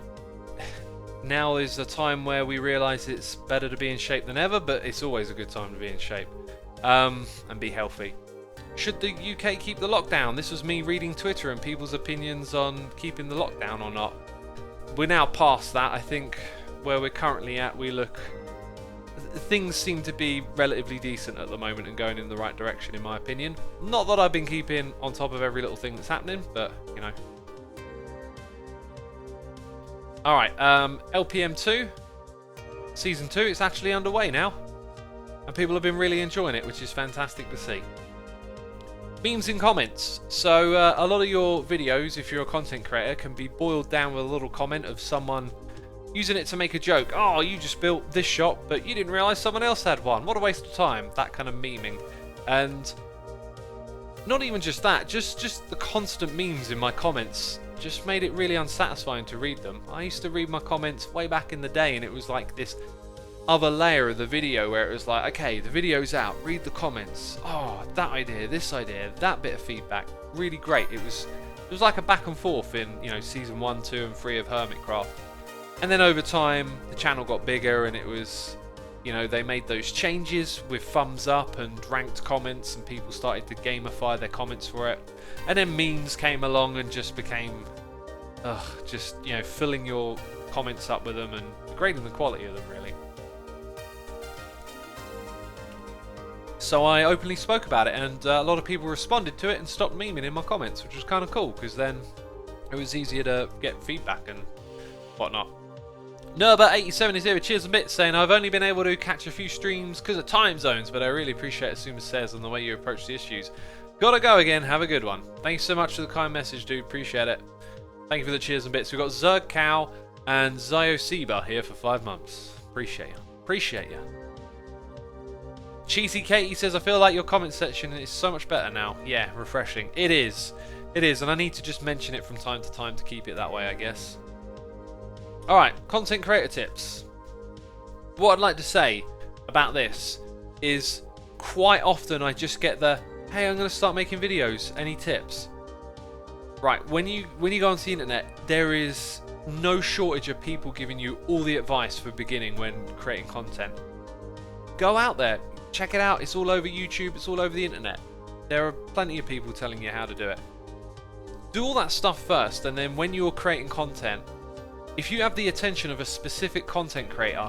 now is a time where we realise it's better to be in shape than ever, but it's always a good time to be in shape and be healthy. Should the UK keep the lockdown? This was me reading Twitter and people's opinions on keeping the lockdown or not. We're now past that. I think where we're currently at, things seem to be relatively decent at the moment and going in the right direction, in my opinion. Not that I've been keeping on top of every little thing that's happening, but, you know. Alright, LPM2, Season 2, it's actually underway now. And people have been really enjoying it, which is fantastic to see. Memes and comments. So a lot of your videos, if you're a content creator, can be boiled down with a little comment of someone using it to make a joke. Oh, you just built this shop, but you didn't realise someone else had one. What a waste of time. That kind of memeing. And not even just that, just the constant memes in my comments just made it really unsatisfying to read them. I used to read my comments way back in the day, and it was like this other layer of the video where it was like, okay, the video's out, read the comments. Oh, that idea, this idea, that bit of feedback, really great. It was like a back and forth in, you know, season 1, 2 and 3 of Hermitcraft. And then over time the channel got bigger and it was you know, they made those changes with thumbs up and ranked comments, and people started to gamify their comments for it. And then memes came along and just became, just, you know, filling your comments up with them and degrading the quality of them, really. So I openly spoke about it, and a lot of people responded to it and stopped memeing in my comments, which was kind of cool, because then it was easier to get feedback and whatnot. Nerba87 is here, cheers a bit, saying I've only been able to catch a few streams because of time zones, but I really appreciate xisumasays and the way you approach the issues. Gotta go again, have a good one. Thanks so much for the kind message, dude, appreciate it. Thank you for the cheers and bits. We've got Zerg Cow and Zyosiba here for 5 months. Appreciate you. Appreciate you. Cheesy Katie says, I feel like your comment section is so much better now. Yeah, refreshing. It is. It is, and I need to just mention it from time to time to keep it that way, I guess. Alright, content creator tips. What I'd like to say about this is quite often I just get the, hey, I'm going to start making videos. Any tips? Right, when you go onto the internet, there is no shortage of people giving you all the advice for beginning when creating content. Go out there. Check it out, it's all over YouTube, it's all over the internet. There are plenty of people telling you how to do it. Do all that stuff first, and then when you're creating content, if you have the attention of a specific content creator,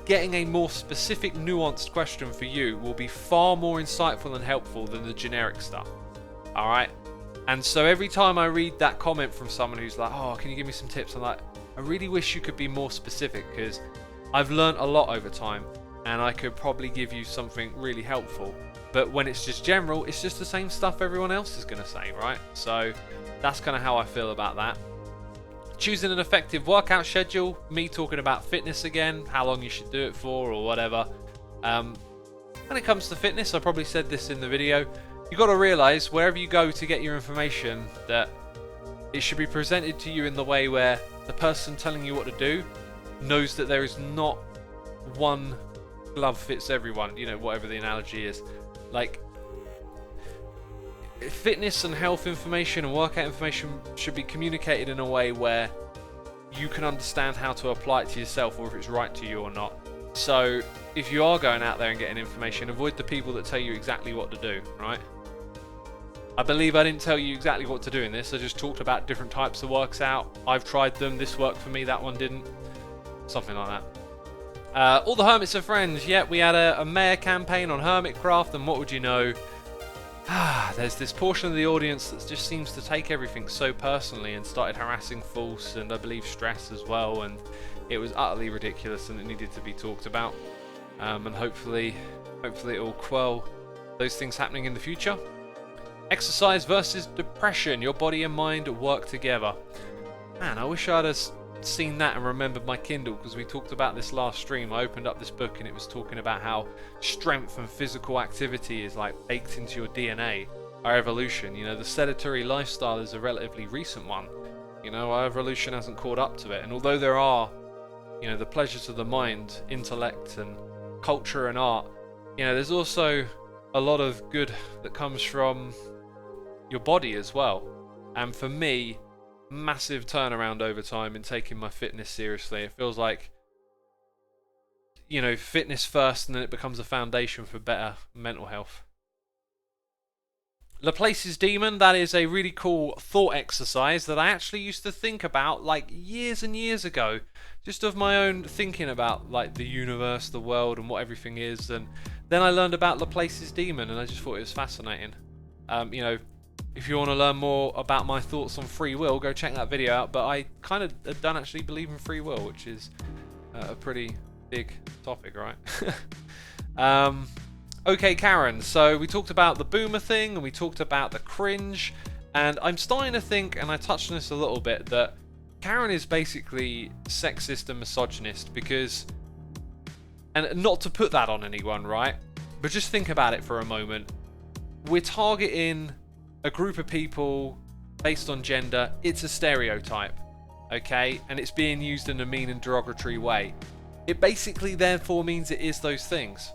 getting a more specific, nuanced question for you will be far more insightful and helpful than the generic stuff. Alright? And so every time I read that comment from someone who's like, oh, can you give me some tips? I'm like, I really wish you could be more specific, because I've learned a lot over time. And I could probably give you something really helpful. But when it's just general, it's just the same stuff everyone else is going to say, right? So that's kind of how I feel about that. Choosing an effective workout schedule, me talking about fitness again, how long you should do it for or whatever. When it comes to fitness, I probably said this in the video, you've got to realise wherever you go to get your information that it should be presented to you in the way where the person telling you what to do knows that there is not one glove fits everyone, you know, whatever the analogy is. Like, fitness and health information and workout information should be communicated in a way where you can understand how to apply it to yourself, or if it's right to you or not. So if you are going out there and getting information, avoid the people that tell you exactly what to do, right? I believe I didn't tell you exactly what to do in this, I just talked about different types of works out. I've tried them, this worked for me, that one didn't. Something like that. All the hermits are friends. Yeah, we had a mayor campaign on Hermitcraft, and what would you know? There's this portion of the audience that just seems to take everything so personally and started harassing False and I believe Stress as well, and it was utterly ridiculous and it needed to be talked about. And hopefully it will quell those things happening in the future. Exercise versus depression. Your body and mind work together. Man, I wish I'd have seen that and remembered my Kindle, because we talked about this last stream. I opened up this book and it was talking about how strength and physical activity is like baked into your DNA, our evolution. You know, the sedentary lifestyle is a relatively recent one. You know, our evolution hasn't caught up to it, and although there are, you know, the pleasures of the mind, intellect and culture and art, you know, there's also a lot of good that comes from your body as well. And for me, massive turnaround over time in taking my fitness seriously. It feels like, you know, fitness first and then it becomes a foundation for better mental health. Laplace's Demon, that is a really cool thought exercise that I actually used to think about like years and years ago, just of my own thinking about like the universe, the world and what everything is, and then I learned about Laplace's Demon and I just thought it was fascinating. You know, if you want to learn more about my thoughts on free will, go check that video out. But I kind of don't actually believe in free will, which is a pretty big topic, right? Okay, Karen, so we talked about the boomer thing and we talked about the cringe, and I'm starting to think, and I touched on this a little bit, that Karen is basically sexist and misogynist because, and not to put that on anyone, right? But just think about it for a moment. We're targeting a group of people based on gender. It's a stereotype, okay? And it's being used in a mean and derogatory way. It basically therefore means it is those things.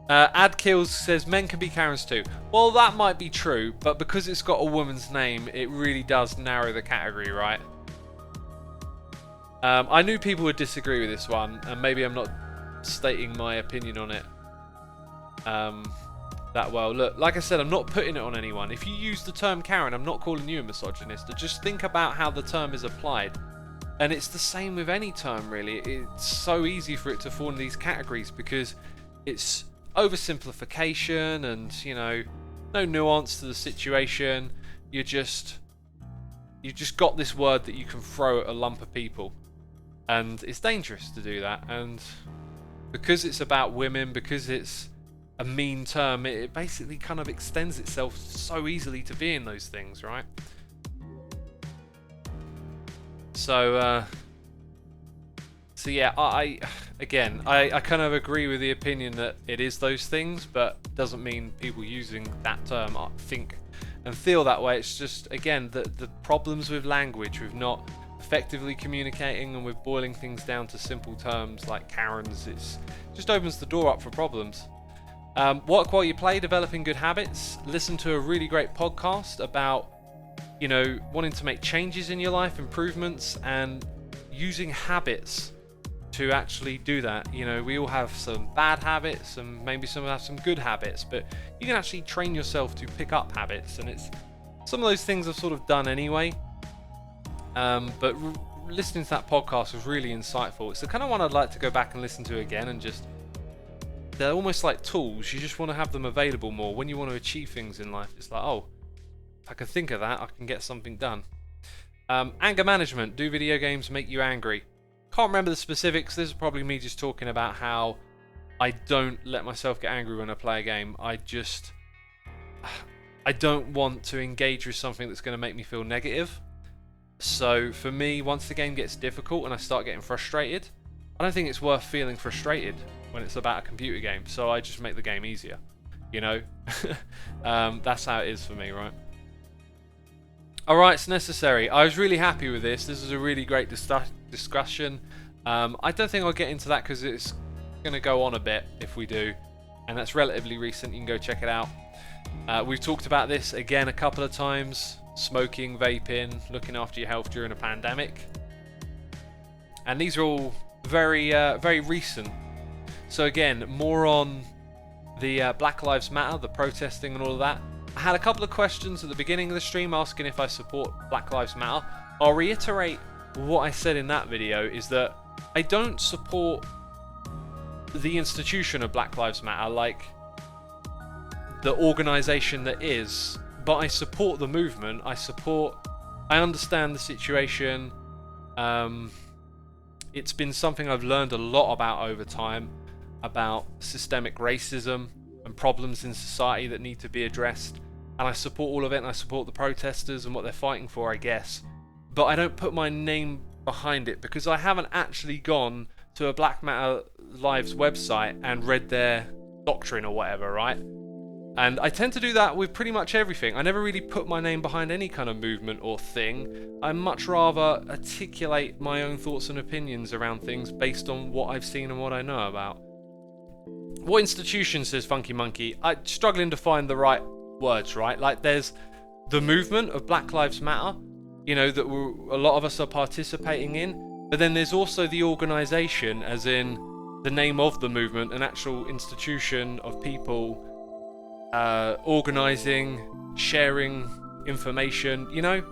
Adkills says men can be Karens too. Well, that might be true, but because it's got a woman's name, it really does narrow the category, right? I knew people would disagree with this one, and maybe I'm not stating my opinion on it that well. Look, like I said, I'm not putting it on anyone. If you use the term Karen, I'm not calling you a misogynist. Just think about how the term is applied. And it's the same with any term, really. It's so easy for it to fall in these categories because it's oversimplification and, you know, no nuance to the situation. You just got this word that you can throw at a lump of people. And it's dangerous to do that. And because it's about women, because it's a mean term, it basically kind of extends itself so easily to being those things, right? So yeah, I kind of agree with the opinion that it is those things, but doesn't mean people using that term think and feel that way. It's just, again, the problems with language, with not effectively communicating and with boiling things down to simple terms like Karens. It just opens the door up for problems. Work while you play, developing good habits. Listen to a really great podcast about, you know, wanting to make changes in your life, improvements, and using habits to actually do that. You know, we all have some bad habits and maybe some have some good habits, but you can actually train yourself to pick up habits, and it's some of those things I've sort of done anyway. But listening to that podcast was really insightful. It's the kind of one I'd like to go back and listen to again, and just, they're almost like tools. You just want to have them available more when you want to achieve things in life. It's like, oh, if I can think of that, I can get something done. Anger management. Do video games make you angry? Can't remember the specifics. This is probably me just talking about how I don't let myself get angry when I play a game. I don't want to engage with something that's going to make me feel negative. So for me, once the game gets difficult and I start getting frustrated, I don't think it's worth feeling frustrated when it's about a computer game. So I just make the game easier, you know. That's how it is for me, right? Alright, it's necessary. I was really happy with this. This was a really great discussion. I don't think I'll get into that because it's going to go on a bit if we do. And that's relatively recent. You can go check it out. We've talked about this again a couple of times. Smoking, vaping, looking after your health during a pandemic. And these are all very, very recent. So again, more on the Black Lives Matter, the protesting and all of that. I had a couple of questions at the beginning of the stream asking if I support Black Lives Matter. I'll reiterate what I said in that video, is that I don't support the institution of Black Lives Matter, like the organisation that is, but I support the movement. I understand the situation. It's been something I've learned a lot about over time, about systemic racism and problems in society that need to be addressed. And I support all of it, and I support the protesters and what they're fighting for, I guess. But I don't put my name behind it because I haven't actually gone to a Black Matter Lives website and read their doctrine or whatever, right? And I tend to do that with pretty much everything. I never really put my name behind any kind of movement or thing. I much rather articulate my own thoughts and opinions around things based on what I've seen and what I know about. What institution, says Funky Monkey? I'm struggling to find the right words, right? Like, there's the movement of Black Lives Matter, you know, that a lot of us are participating in, but then there's also the organisation, as in the name of the movement, an actual institution of people organising, sharing information, you know?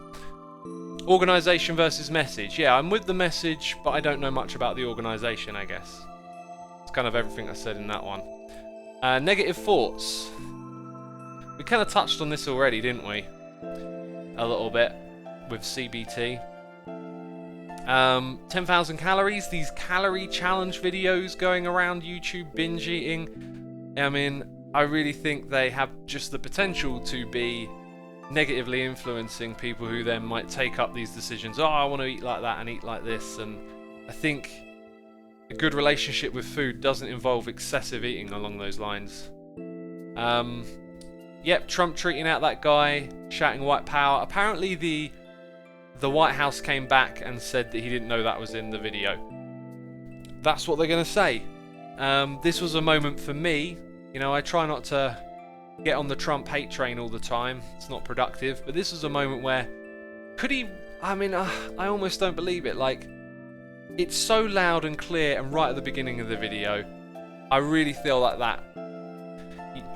Organisation versus message. Yeah, I'm with the message, but I don't know much about the organisation, I guess. It's kind of everything I said in that one. Negative thoughts. We kind of touched on this already, didn't we? A little bit with CBT. 10,000 calories. These calorie challenge videos going around YouTube, binge eating. I mean, I really think they have just the potential to be negatively influencing people who then might take up these decisions. Oh, I want to eat like that and eat like this. And I think a good relationship with food doesn't involve excessive eating along those lines. Yep, Trump treating out that guy, shouting white power. Apparently the White House came back and said that he didn't know that was in the video. That's what they're going to say. This was a moment for me. You know, I try not to get on the Trump hate train all the time. It's not productive. But this was a moment where, could he... I mean, I almost don't believe it. Like, it's so loud and clear and right at the beginning of the video. I really feel like that.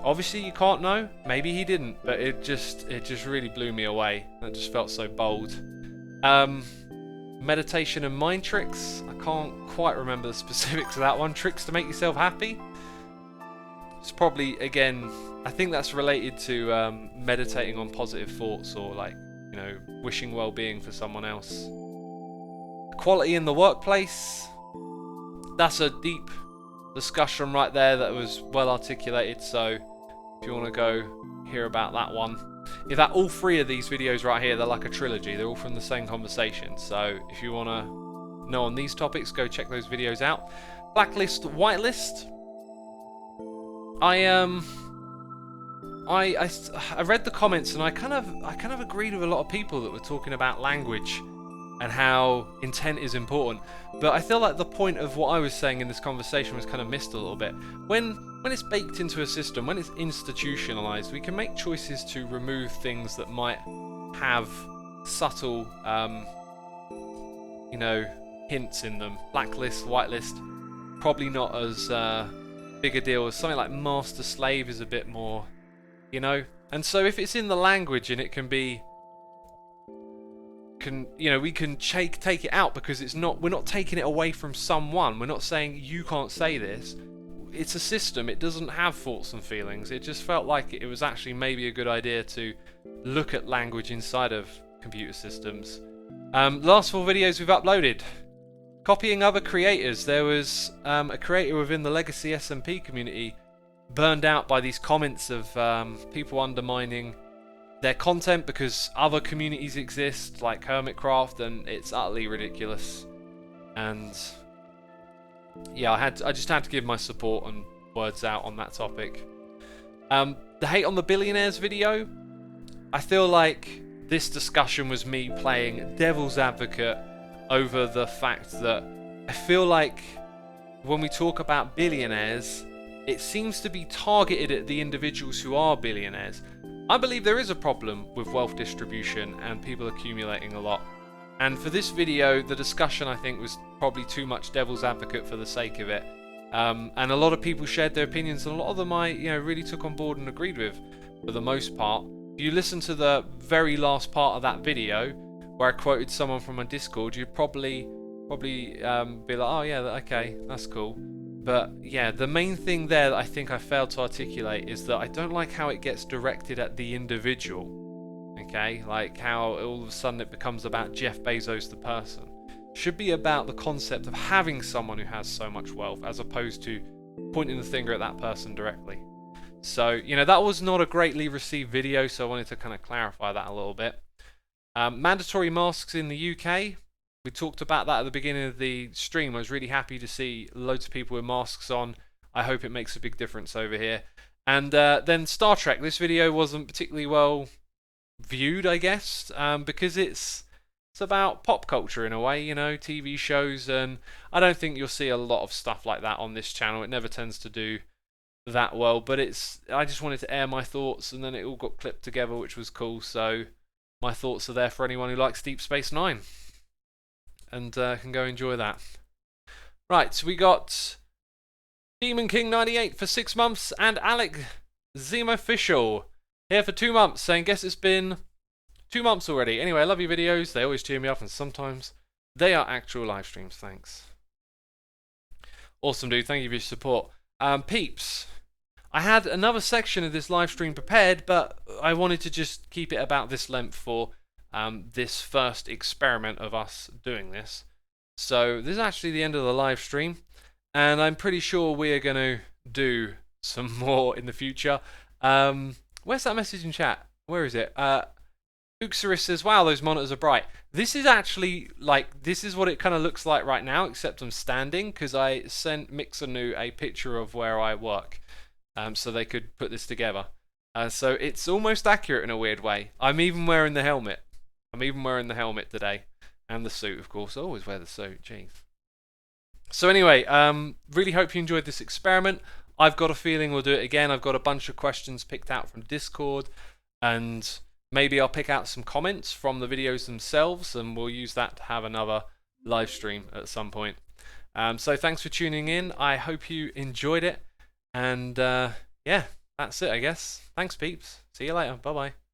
Obviously you can't know, maybe he didn't, but it just really blew me away. That just felt so bold. Meditation and mind tricks. I can't quite remember the specifics of that one. Tricks to make yourself happy. It's probably, again, I think that's related to meditating on positive thoughts, or like, you know, wishing well-being for someone else. Equality in the workplace. That's a deep discussion right there that was well articulated, so if you want to go hear about that one. In fact, all three of these videos right here, they're like a trilogy. They're all from the same conversation, so if you want to know on these topics, go check those videos out. Blacklist, whitelist. I read the comments and I kind of agreed with a lot of people that were talking about language and how intent is important, but I feel like the point of what I was saying in this conversation was kind of missed a little bit. When it's baked into a system, when it's institutionalized, we can make choices to remove things that might have subtle, you know, hints in them. Blacklist, whitelist, probably not as big a deal as something like master slave is a bit more, you know. And so if it's in the language and it can be, you know, we can take it out because it's not, we're not taking it away from someone. We're not saying you can't say this. It's a system. It doesn't have thoughts and feelings. It just felt like it was actually maybe a good idea to look at language inside of computer systems. Last 4 videos we've uploaded. Copying other creators. There was a creator within the Legacy SMP community burned out by these comments of people undermining their content because other communities exist, like Hermitcraft, and it's utterly ridiculous. And yeah, I just had to give my support and words out on that topic. The hate on the billionaires video, I feel like this discussion was me playing devil's advocate over the fact that I feel like when we talk about billionaires, it seems to be targeted at the individuals who are billionaires. I believe there is a problem with wealth distribution and people accumulating a lot. And for this video, the discussion I think was probably too much devil's advocate for the sake of it. And a lot of people shared their opinions, and a lot of them I really took on board and agreed with for the most part. If you listen to the very last part of that video where I quoted someone from my Discord, you'd probably be like, oh yeah, okay, that's cool. But yeah, the main thing there that I think I failed to articulate is that I don't like how it gets directed at the individual. Okay, like how all of a sudden it becomes about Jeff Bezos the person. It should be about the concept of having someone who has so much wealth, as opposed to pointing the finger at that person directly. So, that was not a greatly received video, so I wanted to kind of clarify that a little bit. Mandatory masks in the UK. We talked about that at the beginning of the stream. I was really happy to see loads of people with masks on. I hope it makes a big difference over here. And then Star Trek. This video wasn't particularly well viewed, I guess, because it's about pop culture in a way, TV shows, and I don't think you'll see a lot of stuff like that on this channel. It never tends to do that well, but I just wanted to air my thoughts, and then it all got clipped together, which was cool. So my thoughts are there for anyone who likes Deep Space Nine, and can go enjoy that. Right, so we got Demon King 98 for 6 months, and Alex Zima Official here for 2 months, saying, guess it's been 2 months already. Anyway, I love your videos. They always cheer me up, and sometimes they are actual live streams. Thanks. Awesome, dude. Thank you for your support. Peeps, I had another section of this live stream prepared, but I wanted to just keep it about this length for this first experiment of us doing this. So this is actually the end of the live stream, and I'm pretty sure we are going to do some more in the future. Where's that message in chat? Where is it? Uxaris says, wow, those monitors are bright. This is actually, this is what it kind of looks like right now, except I'm standing, because I sent Mixanu a picture of where I work, so they could put this together. So it's almost accurate in a weird way. I'm even wearing the helmet. Today. And the suit, of course. I always wear the suit, jeez. So anyway, really hope you enjoyed this experiment. I've got a feeling we'll do it again. I've got a bunch of questions picked out from Discord, and maybe I'll pick out some comments from the videos themselves, and we'll use that to have another live stream at some point. So thanks for tuning in. I hope you enjoyed it. And yeah, that's it, I guess. Thanks, peeps. See you later. Bye-bye.